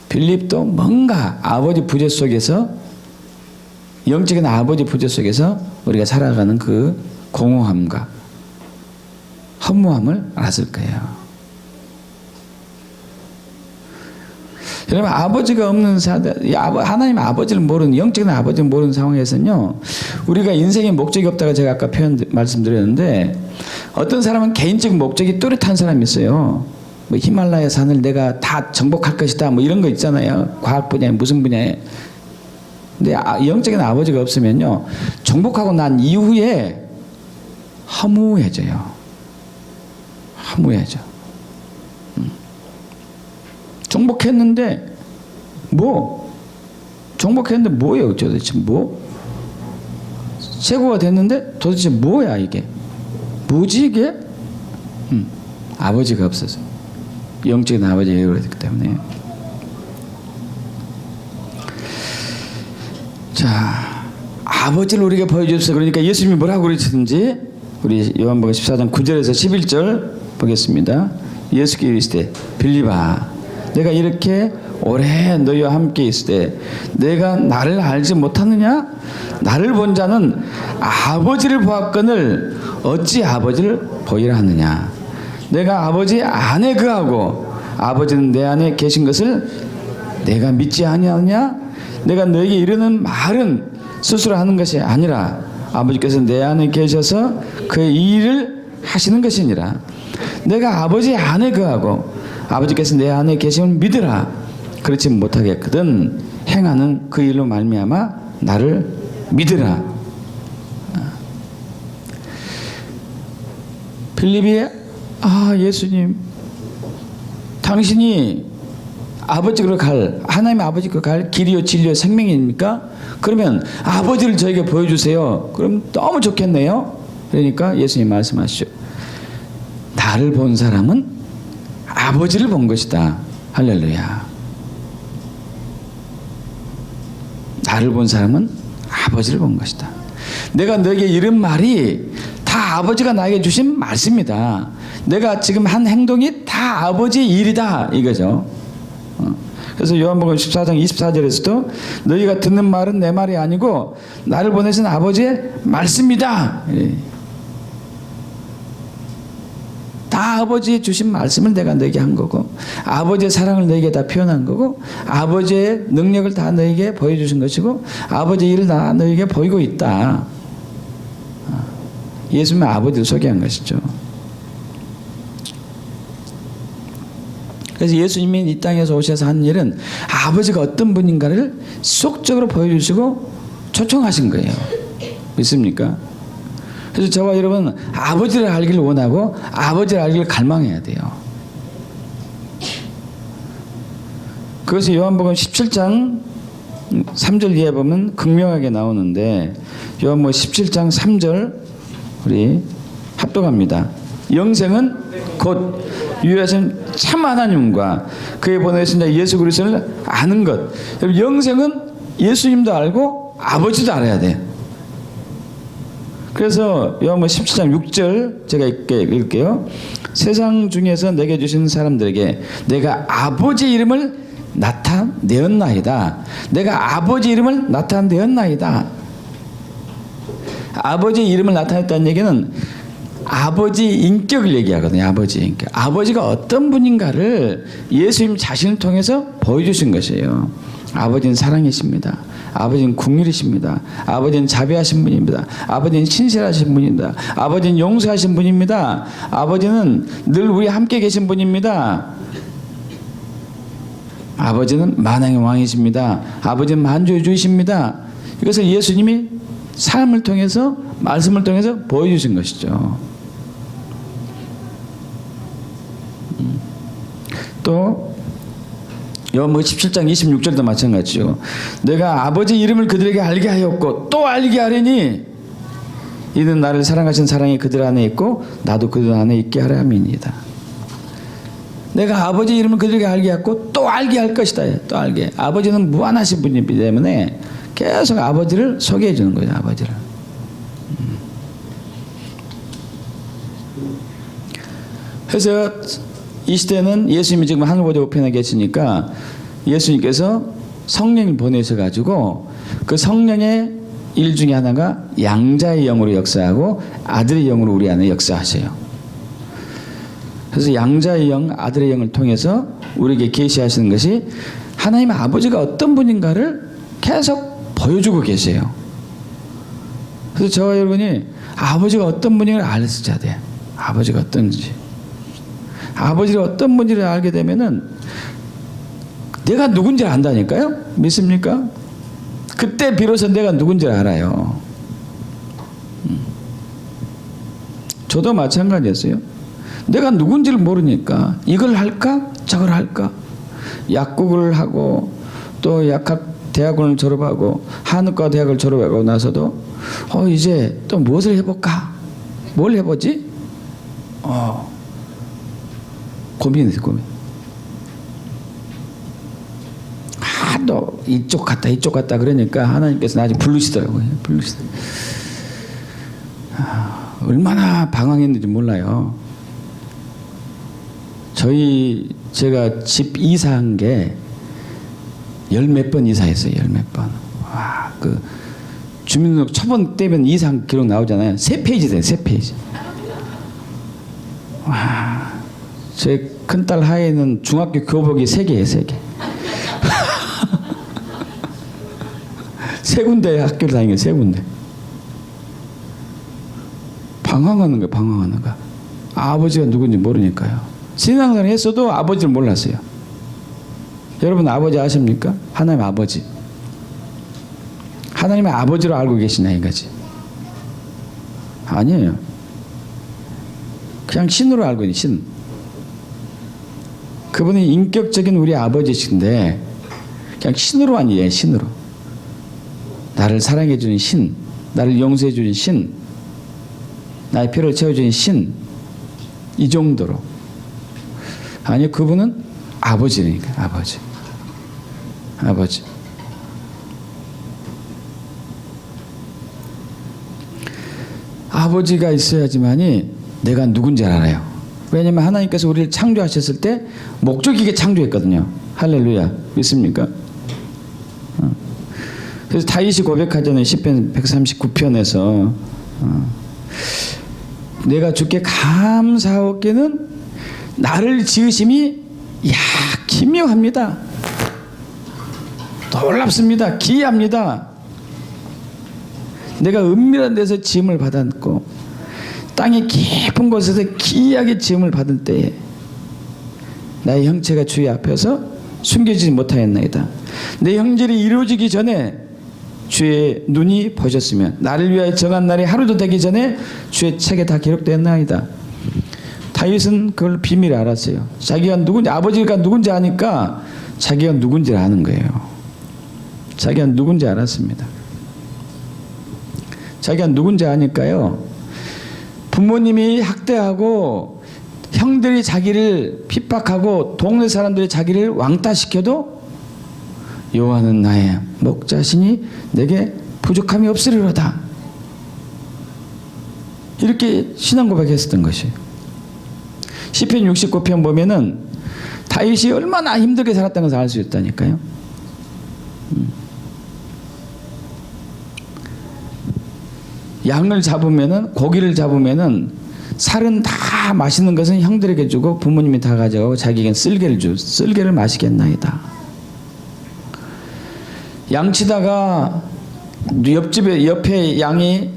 빌립도 뭔가 아버지 부재 속에서, 영적인 아버지 부재 속에서 우리가 살아가는 그 공허함과 허무함을 알았을 거예요. 여러분, 아버지가 없는 하나님 아버지를 모르는, 영적인 아버지를 모르는 상황에서는요, 우리가 인생의 목적이 없다고 제가 아까 말씀드렸는데, 어떤 사람은 개인적 목적이 뚜렷한 사람이 있어요. 뭐 히말라야 산을 내가 다 정복할 것이다, 뭐 이런 거 있잖아요. 과학 분야에 무슨 분야에. 근데 영적인 아버지가 없으면요, 정복하고 난 이후에 허무해져요. 허무해져. 정복했는데 정복했는데 뭐예요 도대체? 최고가 됐는데 도대체 뭐야 이게? 뭐지 이게? 아버지가 없어서, 영적인 아버지가 그렇기 때문에. 자, 아버지를 우리가 보여주셔서, 그러니까 예수님이 뭐라고 그러시든지, 우리 요한복음 14장 9절에서 11절 보겠습니다. 예수께서 이르시되 빌립아, 내가 이렇게 오래 너희와 함께 있을 때 내가 나를 알지 못하느냐? 나를 본 자는 아버지를 보았거늘 어찌 아버지를 보이라 하느냐? 내가 아버지 안에 거하고 아버지는 내 안에 계신 것을 내가 믿지 아니하느냐? 내가 너에게 이르는 말은 스스로 하는 것이 아니라 아버지께서 내 안에 계셔서 그의 일을 하시는 것이니라. 내가 아버지 안에 거하고 아버지께서 내 안에 계심을 믿으라. 그렇지 못하겠거든 행하는 그 일로 말미암아 나를 믿으라. 빌립이 예수님, 당신이 아버지로 갈, 하나님의 아버지로 갈 길이요 진리요 생명입니까? 그러면 아버지를 저에게 보여주세요. 그럼 너무 좋겠네요. 그러니까 예수님 말씀하시죠. 나를 본 사람은 아버지를 본 것이다. 할렐루야. 나를 본 사람은 아버지를 본 것이다. 내가 너에게 이런 말이 다 아버지가 나에게 주신 말씀이다. 내가 지금 한 행동이 다 아버지의 일이다 이거죠. 그래서 요한복음 14장 24절에서도 너희가 듣는 말은 내 말이 아니고 나를 보내신 아버지의 말씀이다. 다 아버지의 주신 말씀을 내가 너에게 한 거고, 아버지의 사랑을 너에게 다 표현한 거고, 아버지의 능력을 다 너에게 보여주신 것이고, 아버지의 일을 다 너에게 보이고 있다. 예수님의 아버지를 소개한 것이죠. 그래서 예수님이 이 땅에서 오셔서 한 일은 아버지가 어떤 분인가를 지속적으로 보여주시고 초청하신 거예요. 믿습니까? 그래서 저와 여러분 아버지를 알기를 원하고 아버지를 알기를 갈망해야 돼요. 그것이 요한복음 17장 3절 뒤에 보면 극명하게 나오는데, 요한복음 17장 3절 우리 합독합니다. 영생은 곧 유일하신 참 하나님과 그의 보내신 자 예수 그리스도를 아는 것. 영생은 예수님도 알고 아버지도 알아야 돼. 그래서 요한복음 17장 6절 제가 읽을게요. 세상 중에서 내게 주신 사람들에게 내가 아버지 이름을 나타내었나이다. 내가 아버지 이름을 나타내었나이다. 아버지 이름을 나타냈다는 얘기는 아버지 인격을 얘기하거든요. 아버지 인격. 아버지가 어떤 분인가를 예수님 자신을 통해서 보여주신 것이에요. 아버지는 사랑이십니다. 아버지는 긍휼이십니다. 아버지는 자비하신 분입니다. 아버지는 신실하신 분입니다. 아버지는 용서하신 분입니다. 아버지는 늘 우리 함께 계신 분입니다. 아버지는 만왕의 왕이십니다. 아버지는 만주의 주이십니다. 이것을 예수님이 삶을 통해서, 말씀을 통해서 보여주신 것이죠. 또 요한복음 17장 26절도 마찬가지죠. 내가 아버지 이름을 그들에게 알게 하였고 또 알게 하리니 이는 나를 사랑하신 사랑이 그들 안에 있고 나도 그들 안에 있게 하려 함이니이다. 내가 아버지 이름을 그들에게 알게 했고 또 알게 할 것이다. 또 알게. 아버지는 무한하신 분이기 때문에 계속 아버지를 소개해 주는 거예요. 아버지를. 그래서 이 시대는 예수님이 지금 하늘보좌 우편에 계시니까 예수님께서 성령을 보내셔가지고 그 성령의 일 중에 하나가 양자의 영으로 역사하고 아들의 영으로 우리 안에 역사하셔요. 그래서 양자의 영, 아들의 영을 통해서 우리에게 계시하시는 것이 하나님의 아버지가 어떤 분인가를 계속 보여주고 계세요. 그래서 저와 여러분이 아버지가 어떤 분인가를 알았어야 돼. 아버지가 어떤지. 아버지가 어떤 분인지를 알게 되면은 내가 누군지를 안다니까요. 믿습니까? 그때 비로소 내가 누군지를 알아요. 저도 마찬가지였어요. 내가 누군지를 모르니까 이걸 할까 저걸 할까, 약국을 하고 또 약학대학원을 졸업하고 한의과 대학을 졸업하고 나서도 이제 또 무엇을 해볼까, 뭘 해보지, 고민했어요. 고민. 또 이쪽 갔다 이쪽 갔다 그러니까 하나님께서 나중에 부르시더라고요. 얼마나 방황했는지 몰라요. 제가 집 이사한 게 열 몇 번 이사했어요. 열 몇 번. 와, 그 주민등록 처분 떼면 이사한 기록 나오잖아요. 3페이지 돼요. 3페이지. 와, 제 큰딸 하에는 중학교 교복이 3개예요. 3개. 세 군데 학교를 다니는 거예요. 세 군데. 방황하는 거예요. 방황하는 거. 아버지가 누군지 모르니까요. 신앙생활 했어도 아버지를 몰랐어요. 여러분 아버지 아십니까? 하나님 아버지. 하나님의 아버지로 알고 계시냐 이거지. 아니에요. 그냥 신으로 알고 있는 신. 그분은 인격적인 우리 아버지신데 그냥 신으로 아니에요. 신으로. 나를 사랑해 주는 신, 나를 용서해 주는 신, 나의 필요를 채워주는 신, 이 정도로. 아니, 그분은 아버지니까. 아버지. 아버지가 있어야지만이 내가 누군지 알아요. 왜냐하면 하나님께서 우리를 창조하셨을 때 목적 있게 창조했거든요. 할렐루야. 믿습니까? 그래서 다윗이 고백하잖아요. 시편 139편에서 내가 주께 감사하옵기는 나를 지으심이 기묘합니다. 놀랍습니다. 기이합니다. 내가 은밀한 데서 지음을 받았고 땅의 깊은 곳에서 기이하게 지음을 받을 때에 나의 형체가 주의 앞에서 숨겨지지 못하였나이다. 내 형질이 이루어지기 전에 주의 눈이 보셨으면 나를 위하여 정한 날이 하루도 되기 전에 주의 책에 다 기록되었나이다. 다윗은 그걸 비밀을 알았어요. 자기가 누군지, 아버지가 누군지 아니까 자기가 누군지 아는 거예요. 자기가 누군지 알았습니다. 자기가 누군지 아니까요, 부모님이 학대하고 형들이 자기를 핍박하고 동네 사람들이 자기를 왕따시켜도 여호와는 나의 목자시니 내게 부족함이 없으리로다. 이렇게 신앙 고백했었던 것이. 시편 69편 보면은 다윗이 얼마나 힘들게 살았다는 것을 알 수 있다니까요. 양을 잡으면은, 고기를 잡으면은 살은 다 맛있는 것은 형들에게 주고 부모님이 다 가져가고 자기에겐 쓸개를 마시겠나이다. 양치다가 옆에 양이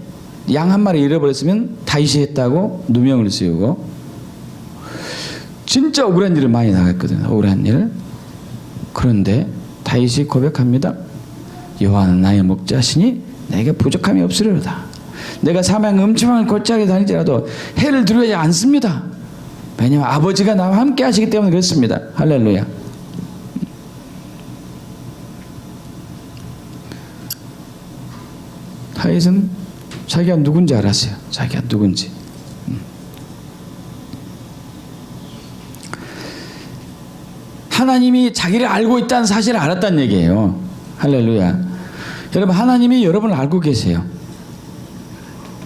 양 한 마리 잃어버렸으면 다윗이 했다고 누명을 씌우고, 진짜 억울한 일을 많이 나갔거든요. 억울한 일. 그런데 다윗이 고백합니다. 여호와는 나의 목자시니 내게 부족함이 없으리로다. 내가 사망의 음침한 골짜기에 다니더라도 해를 두려워하지 않습니다. 왜냐하면 아버지가 나와 함께 하시기 때문에 그렇습니다. 할렐루야. 다윗은 자기가 누군지 알았어요. 자기가 누군지. 하나님이 자기를 알고 있다는 사실을 알았다는 얘기예요. 할렐루야. 여러분, 하나님이 여러분을 알고 계세요.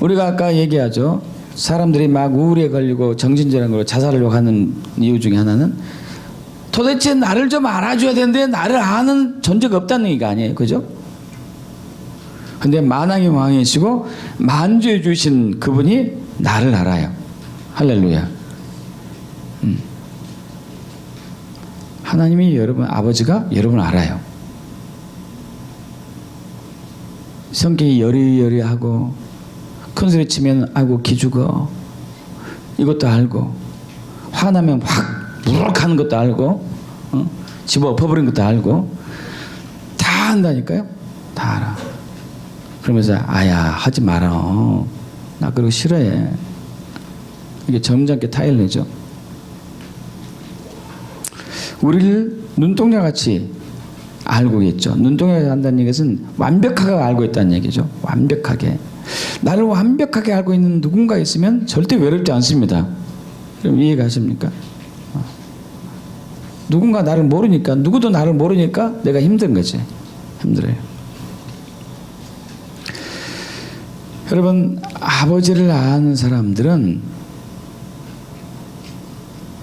우리가 아까 얘기하죠. 사람들이 막 우울에 걸리고 정신질환으로 자살하려고 하는 이유 중에 하나는 도대체 나를 좀 알아줘야 되는데 나를 아는 존재가 없다는 얘기가 아니에요. 그죠? 근데 만왕의 왕이시고 만주해 주신 그분이 나를 알아요. 할렐루야. 하나님이 여러분, 아버지가 여러분을 알아요. 성격이 여리여리하고 큰소리 치면 아이고 기죽어, 이것도 알고, 화나면 확 무럭하는 것도 알고, 집어 엎어버린 것도 알고, 다 안다니까요. 다 알아. 그러면서 아야 하지 마라, 나 그러고 싫어해. 이게 점잖게 타일내죠. 우리를 눈동자같이 알고 있죠. 눈동자같이 한다는 얘기는 완벽하게 알고 있다는 얘기죠. 완벽하게. 나를 완벽하게 알고 있는 누군가 있으면 절대 외롭지 않습니다. 그럼 이해가십니까? 누군가 나를 모르니까, 누구도 나를 모르니까 내가 힘든 거지. 힘들어요. 여러분, 아버지를 아는 사람들은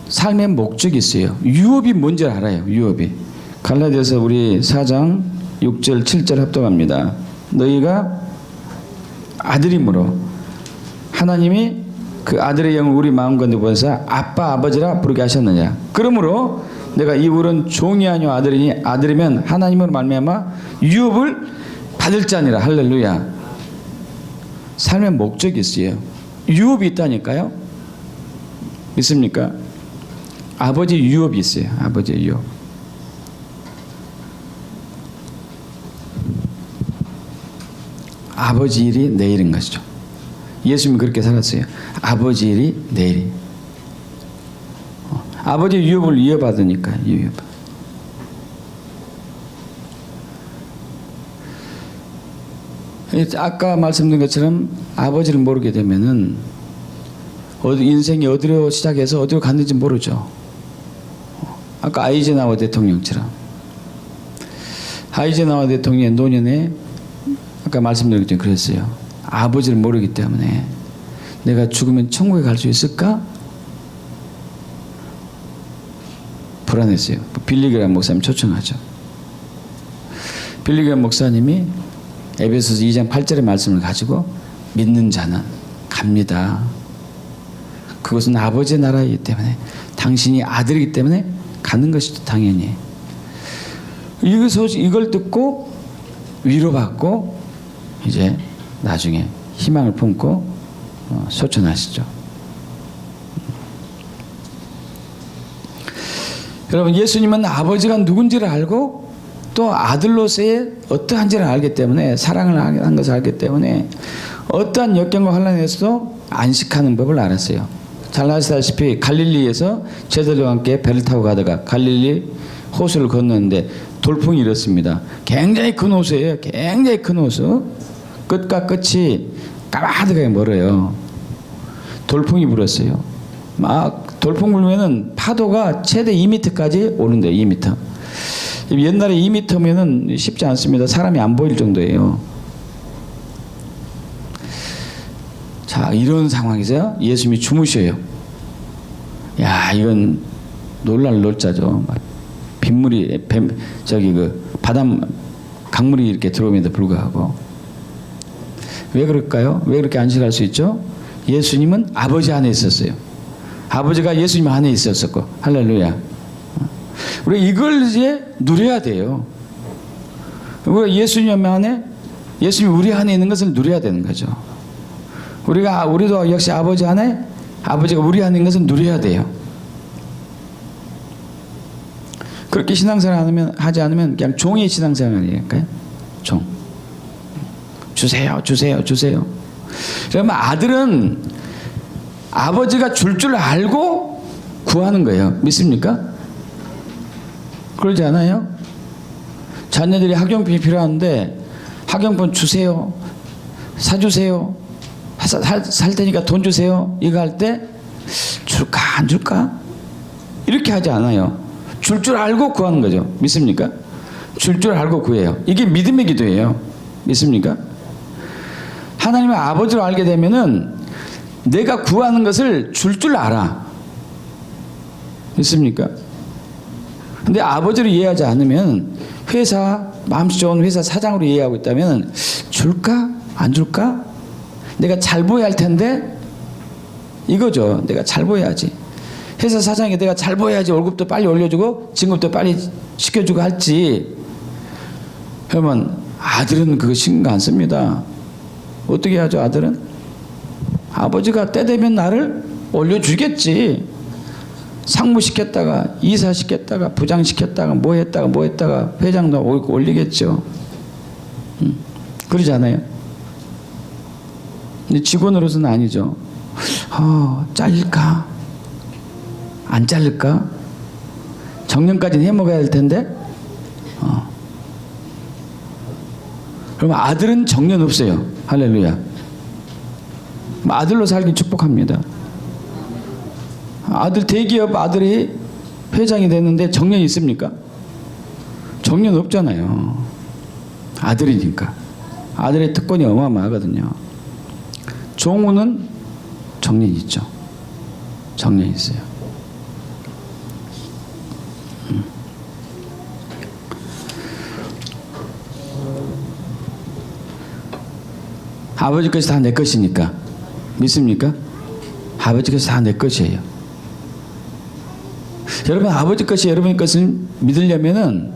삶의 목적이 있어요. 유업이 뭔지 알아요. 유업이. 갈라디아서 우리 4장 6절 7절 합독합니다. 너희가 아들이므로 하나님이 그 아들의 영을 우리 마음 가운데 보내사 아빠 아버지라 부르게 하셨느냐. 그러므로 내가 이후로는 종이 아니요 아들이니 아들이면 하나님으로 말미암아 유업을 받을 자니라. 할렐루야. 삶의 목적이 있어요. 유업이 있다니까요. 믿습니까? 아버지 유업이 있어요. 아버지의 유업. 아버지 일이 내 일인 것이죠. 예수님이 그렇게 살았어요. 아버지 일이 내 일이. 아버지의 유업을 이어받으니까. 유업. 아까 말씀드린 것처럼 아버지를 모르게 되면은 인생이 어디로 시작해서 어디로 갔는지 모르죠. 아까 아이젠하워 대통령처럼. 아이젠하워 대통령의 노년에 아까 말씀드린 것처럼 그랬어요. 아버지를 모르기 때문에 내가 죽으면 천국에 갈 수 있을까? 불안했어요. 빌리그람 목사님 초청하죠. 빌리그람 목사님이 에베소서 2장 8절의 말씀을 가지고 믿는 자는 갑니다. 그것은 아버지의 나라이기 때문에 당신이 아들이기 때문에 가는 것이죠. 당연히. 이걸 듣고 위로받고 이제 나중에 희망을 품고 소천하시죠. 여러분, 예수님은 아버지가 누군지를 알고 또 아들로서의 어떠한지를 알기 때문에, 사랑을 한 것을 알기 때문에 어떠한 역경과 환난에서도 안식하는 법을 알았어요. 잘 아시다시피 갈릴리에서 제자들과 함께 배를 타고 가다가 갈릴리 호수를 건너는데 돌풍이 일었습니다. 굉장히 큰 호수예요. 굉장히 큰 호수. 끝과 끝이 까마득하게 멀어요. 돌풍이 불었어요. 막 돌풍 불면은 파도가 최대 2m까지 오는데요. 2m. 옛날에 2m면은 쉽지 않습니다. 사람이 안 보일 정도예요. 자, 이런 상황에서 예수님이 주무셔요. 야, 이건 놀랄 놀자죠. 막 빗물이 바닷 강물이 이렇게 들어옴에도 불구하고. 왜 그럴까요? 왜 그렇게 안식할 수 있죠? 예수님은 아버지 안에 있었어요. 아버지가 예수님 안에 있었었고. 할렐루야. 우리 이걸 이제 누려야 돼요. 우리가 예수님 안에, 예수님이 우리 안에 있는 것을 누려야 되는 거죠. 우리도 역시 아버지 안에, 아버지가 우리 안에 있는 것을 누려야 돼요. 그렇게 신앙생활 하지 않으면 그냥 종의 신앙생활이니까요. 종. 주세요, 주세요, 주세요. 그러면 아들은 아버지가 줄 알고 구하는 거예요. 믿습니까? 그러지 않아요? 자녀들이 학용품이 필요한데 학용품 주세요, 사주세요, 살 테니까 돈 주세요, 이거 할 때 줄까 안 줄까? 이렇게 하지 않아요. 줄 알고 구하는 거죠. 믿습니까? 줄 알고 구해요. 이게 믿음의 기도예요. 믿습니까? 하나님의 아버지를 알게 되면은 내가 구하는 것을 줄 알아. 믿습니까? 근데 아버지를 이해하지 않으면, 마음씨 좋은 회사 사장으로 이해하고 있다면 줄까? 안 줄까? 내가 잘 보여야 할 텐데, 이거죠. 내가 잘 보여야지. 회사 사장이 내가 잘 보여야지 월급도 빨리 올려주고 진급도 빨리 시켜주고 할지. 그러면 아들은 그거 신경 안 씁니다. 어떻게 하죠? 아들은 아버지가 때 되면 나를 올려주겠지. 상무 시켰다가 이사 시켰다가 부장 시켰다가 뭐 했다가 회장도 올리겠죠. 그러지 않아요? 근데 직원으로서는 아니죠. 잘릴까? 안 잘릴까? 정년까지는 해먹어야 할 텐데. 그러면 아들은 정년 없어요. 할렐루야. 아들로 살기 축복합니다. 대기업 아들이 회장이 됐는데 정년이 있습니까? 정년 없잖아요. 아들이니까. 아들의 특권이 어마어마하거든요. 종우는 정년이 있죠. 정년이 있어요. 아버지 것이 다 내 것이니까. 믿습니까? 아버지 것이 다 내 것이에요. 여러분, 아버지 것이 여러분의 것을 믿으려면은,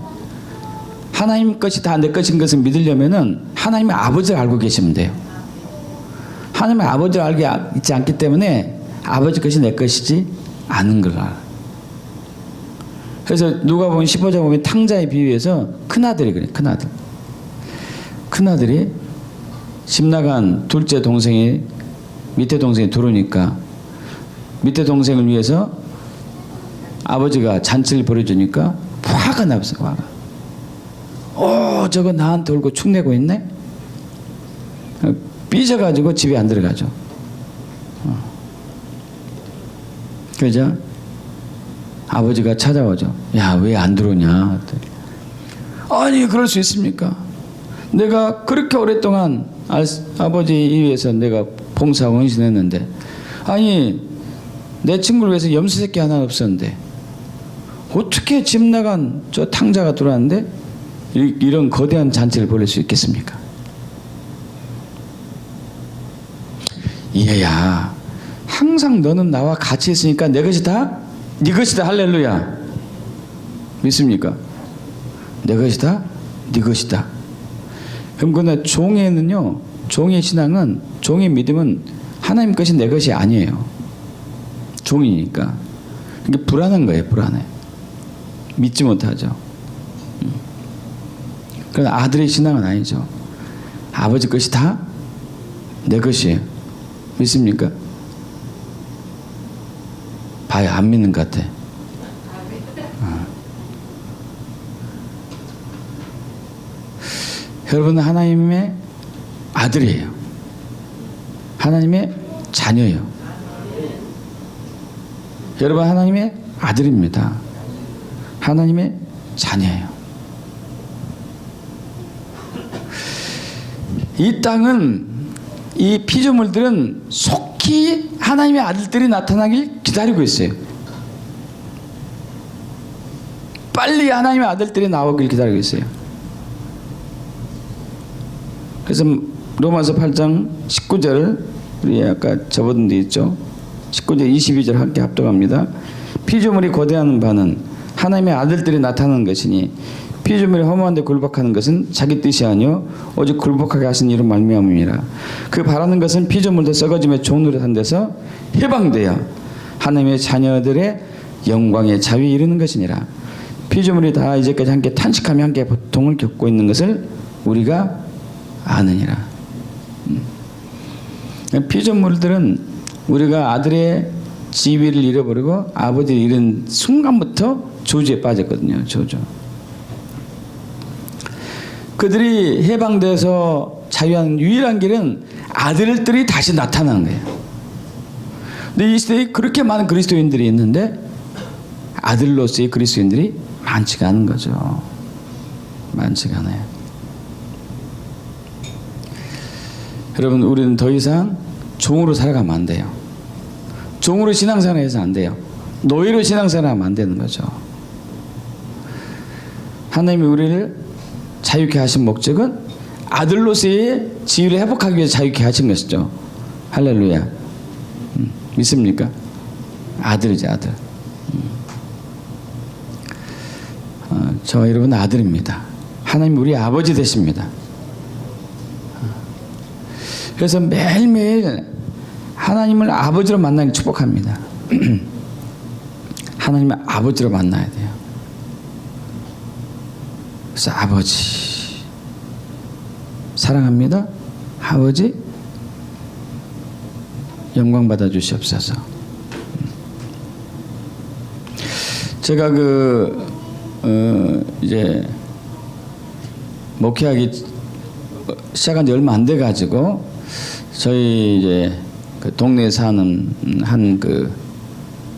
하나님 것이 다 내 것인 것을 믿으려면은 하나님의 아버지를 알고 계시면 돼요. 하나님의 아버지를 알고 있지 않기 때문에 아버지 것이 내 것이지 않은 걸 알아요. 그래서 누가복음 15장 보면 탕자에 비유해서 큰아들이 그래요. 큰아들이 집 나간 둘째 동생이 밑에 동생이 들어오니까 밑에 동생을 위해서 아버지가 잔치를 벌여주니까 화가 났어요. 화가. 저거 나한테 울고 축내고 있네. 삐져가지고 집에 안 들어가죠. 그죠? 아버지가 찾아오죠. 야, 왜 안 들어오냐? 아니, 그럴 수 있습니까? 내가 그렇게 오랫동안 아버지 위해서 내가 봉사하고 헌신했는데, 아니, 내 친구를 위해서 염소 새끼 하나 없었는데 어떻게 집 나간 저 탕자가 들어왔는데 이런 거대한 잔치를 벌일 수 있겠습니까? 얘야, 항상 너는 나와 같이 있으니까 내 것이 다 네 것이다. 할렐루야. 믿습니까? 내 것이다, 네 것이다. 그럼 그러나 종에는요, 종의 신앙은, 종의 믿음은 하나님 것이 내 것이 아니에요. 종이니까. 이게 불안한 거예요. 불안해. 믿지 못하죠. 그러나 아들의 신앙은 아니죠. 아버지 것이 다 내 것이에요. 믿습니까? 봐요. 안 믿는 것 같아. 여러분은 하나님의 아들이에요. 하나님의 자녀예요. 여러분 하나님의 아들입니다. 하나님의 자녀예요. 이 땅은, 이 피조물들은 속히 하나님의 아들들이 나타나길 기다리고 있어요. 빨리 하나님의 아들들이 나오길 기다리고 있어요. 그래서 로마서 8장 19절, 우리 아까 접어둔 데 있죠. 19절 22절 함께 합독합니다. 피조물이 거대한 바는 하나님의 아들들이 나타나는 것이니 피조물이 허무한 데 굴복하는 것은 자기 뜻이 아니요 오직 굴복하게 하신 이로 말미암음이라. 그 바라는 것은 피조물도 썩어짐의 종노릇한 데서 해방되어 하나님의 자녀들의 영광의 자유에 이르는 것이니라. 피조물이 다 이제까지 함께 탄식하며 함께 고통을 겪고 있는 것을 우리가 아느니라. 피조물들은 우리가 아들의 지위를 잃어버리고 아버지를 잃은 순간부터 저주에 빠졌거든요. 저주. 그들이 해방돼서 자유한 유일한 길은 아들들이 다시 나타나는 거예요. 근데 이 시대에 그렇게 많은 그리스도인들이 있는데 아들로서의 그리스도인들이 많지가 않은 거죠. 많지가 않아요. 여러분, 우리는 더 이상 종으로 살아가면 안 돼요. 종으로 신앙생활해서 안 돼요. 노예로 신앙생활하면 안 되는 거죠. 하나님이 우리를 자유케 하신 목적은 아들로서의 지위를 회복하기 위해서 자유케 하신 것이죠. 할렐루야. 믿습니까? 아들이죠, 아들. 저 여러분 아들입니다. 하나님 우리 아버지 되십니다. 그래서 매일매일 하나님을 아버지로 만나기 축복합니다. 하나님을 아버지로 만나야 돼요. 그래서 아버지 사랑합니다. 아버지 영광 받아 주시옵소서. 제가 이제 목회하기 시작한 지 얼마 안 돼 가지고 저희 이제 그 동네에 사는 한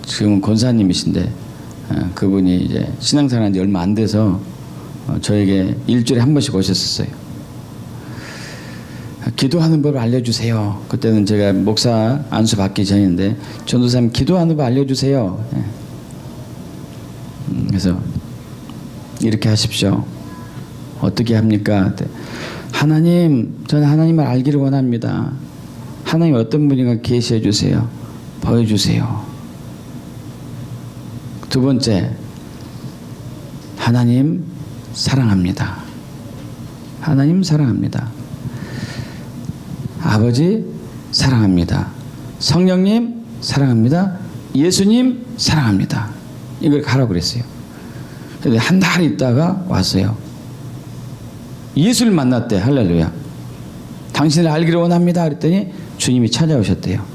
지금은 권사님이신데 그분이 이제 신앙생활한 지 얼마 안 돼서 저에게 일주일에 한 번씩 오셨었어요. 기도하는 법을 알려주세요. 그때는 제가 목사 안수 받기 전인데 전도사님 기도하는 법 알려주세요. 그래서 이렇게 하십시오. 어떻게 합니까? 하나님, 저는 하나님을 알기를 원합니다. 하나님 어떤 분인가 계시해 주세요. 보여주세요. 두 번째, 하나님 사랑합니다. 하나님 사랑합니다. 아버지 사랑합니다. 성령님 사랑합니다. 예수님 사랑합니다. 이걸 가라고 그랬어요. 근데 한 달 있다가 왔어요. 예수를 만났대. 할렐루야. 당신을 알기를 원합니다. 그랬더니 주님이 찾아오셨대요.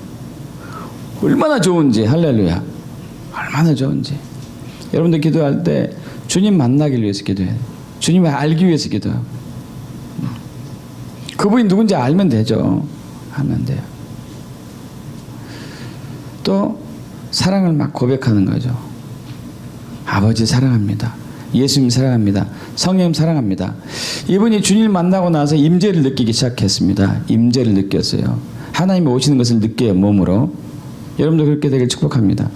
얼마나 좋은지. 할렐루야. 얼마나 좋은지. 여러분들 기도할 때 주님 만나기 위해서 기도해요. 주님을 알기 위해서 기도해요. 그분이 누군지 알면 되죠. 하면 돼요. 또 사랑을 막 고백하는 거죠. 아버지 사랑합니다. 예수님 사랑합니다. 성령 사랑합니다. 이분이 주님을 만나고 나서 임재를 느끼기 시작했습니다. 임재를 느꼈어요. 하나님이 오시는 것을 느껴요. 몸으로. 여러분도 그렇게 되길 축복합니다.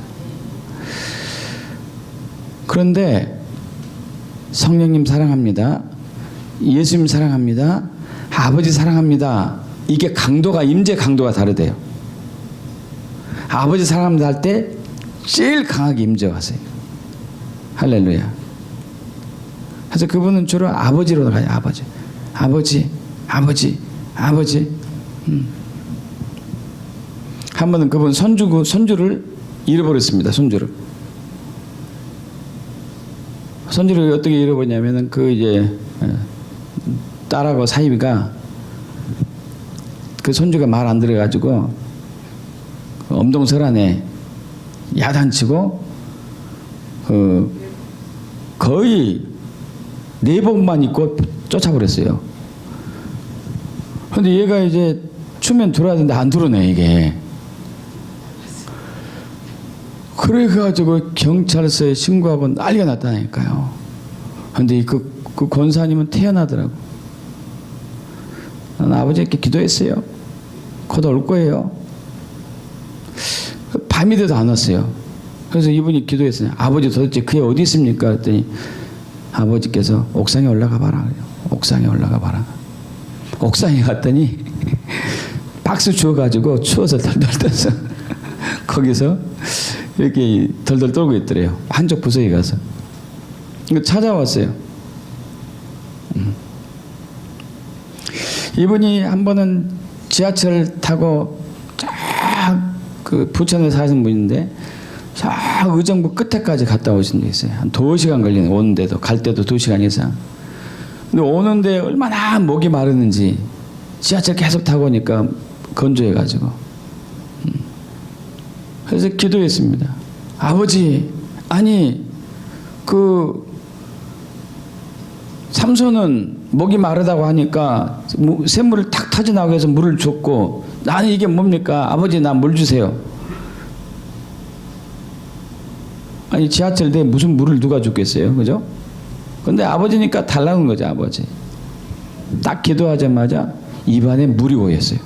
그런데 성령님 사랑합니다. 예수님 사랑합니다. 아버지 사랑합니다. 이게 강도가, 임재 강도가 다르대요. 아버지 사랑합니다 할 때 제일 강하게 임재가 왔어요. 할렐루야. 그래서 그분은 주로 아버지로 가요. 아버지, 아버지, 아버지, 아버지. 한 번은 그분 손주를 잃어버렸습니다. 손주를 어떻게 잃어버렸냐면은 그 이제 딸하고 사이비가 그 손주가 말 안 들어가지고 엄동설안에 야단치고 거의 내복만 입고 쫓아버렸어요. 근데 얘가 이제 추면 들어야 되는데 안 들어오네 이게. 그래가지고 경찰서에 신고하고 난리가 났다니까요. 근데 그 권사님은 태어나더라고. 난 아버지께 기도했어요. 곧 올 거예요. 밤이 돼도 안 왔어요. 그래서 이분이 기도했어요. 아버지 도대체 그게 어디 있습니까? 그랬더니 아버지께서 옥상에 올라가 봐라. 옥상에 올라가 봐라. 옥상에 갔더니 박수 주워가지고 추워서 덜덜 떠서 거기서 이렇게 덜덜 떨고 있더래요. 한쪽 부서에 가서. 찾아왔어요. 이분이 한 번은 지하철 타고 그 부천에 사시는 분인데 저 의정부 끝에까지 갔다 오신 적 있어요. 한 2시간 걸리네. 오는데도 갈 때도 2시간 이상. 근데 오는데 얼마나 목이 마르는지 지하철 계속 타고 오니까 건조해가지고 그래서 기도했습니다. 아버지, 아니 그 삼손은 목이 마르다고 하니까 샘물을 탁 터져 나오게 해서 물을 줬고 나는 이게 뭡니까? 아버지 나 물 주세요. 아니 지하철 내에 무슨 물을 누가 줬겠어요? 그죠? 근데 아버지니까 달라는 거죠. 아버지. 딱 기도하자마자 입안에 물이 고였어요.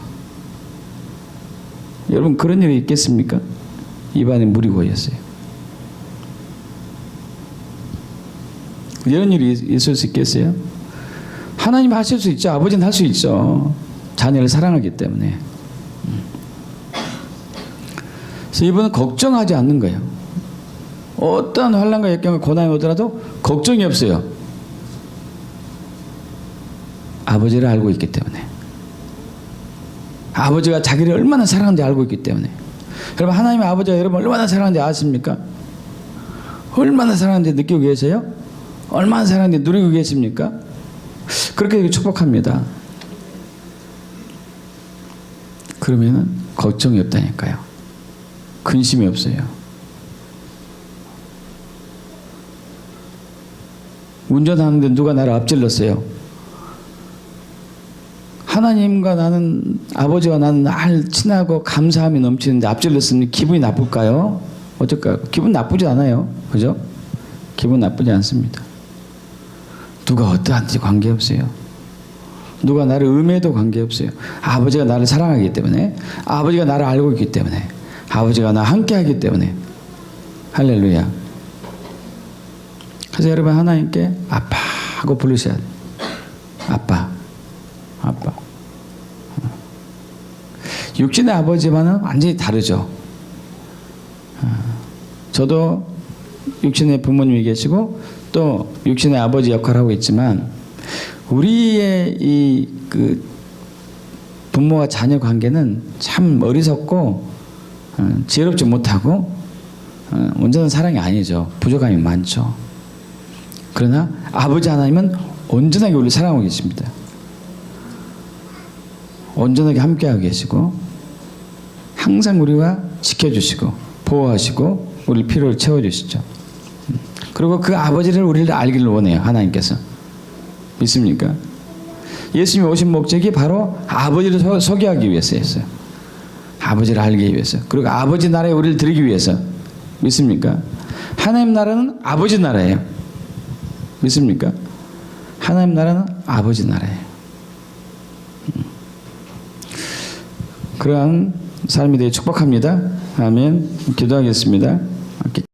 여러분 그런 일이 있겠습니까? 입안에 물이 고였어요. 이런 일이 있을 수 있겠어요? 하나님 하실 수 있죠. 아버지는 할 수 있죠. 자녀를 사랑하기 때문에. 그래서 이분은 걱정하지 않는 거예요. 어떠한 환난과 역경과 고난이 오더라도 걱정이 없어요. 아버지를 알고 있기 때문에. 아버지가 자기를 얼마나 사랑하는지 알고 있기 때문에. 여러분 하나님의 아버지가 여러분 얼마나 사랑하는지 아십니까? 얼마나 사랑하는지 느끼고 계세요? 얼마나 사랑하는지 누리고 계십니까? 그렇게 축복합니다. 그러면은 걱정이 없다니까요. 근심이 없어요. 운전하는데 누가 나를 앞질렀어요. 하나님과 나는, 아버지와 나는 날 친하고 감사함이 넘치는데 앞질렀으니 기분이 나쁠까요? 어떨까요? 기분 나쁘지 않아요. 그죠? 기분 나쁘지 않습니다. 누가 어떠한지 관계없어요. 누가 나를 음해도 관계없어요. 아버지가 나를 사랑하기 때문에, 아버지가 나를 알고 있기 때문에, 아버지가 나와 함께 하기 때문에. 할렐루야. 그래서 여러분 하나님께 아빠 하고 부르셔야 돼요. 아빠, 아빠. 육신의 아버지와는 완전히 다르죠. 저도 육신의 부모님이 계시고 또 육신의 아버지 역할을 하고 있지만 우리의 이 그 부모와 자녀 관계는 참 어리석고 지혜롭지 못하고 온전한 사랑이 아니죠. 부족함이 많죠. 그러나 아버지 하나님은 온전하게 우리를 사랑하고 계십니다. 온전하게 함께하고 계시고 항상 우리와 지켜주시고 보호하시고 우리 필요를 채워주시죠. 그리고 그 아버지를 우리를 알기를 원해요. 하나님께서. 믿습니까? 예수님이 오신 목적이 바로 아버지를 소개하기 위해서였어요. 아버지를 알기 위해서. 그리고 아버지 나라에 우리를 드리기 위해서. 믿습니까? 하나님 나라는 아버지 나라예요. 믿습니까? 하나님 나라는 아버지 나라예요. 그러한 삶이 되게 축복합니다. 아멘. 기도하겠습니다.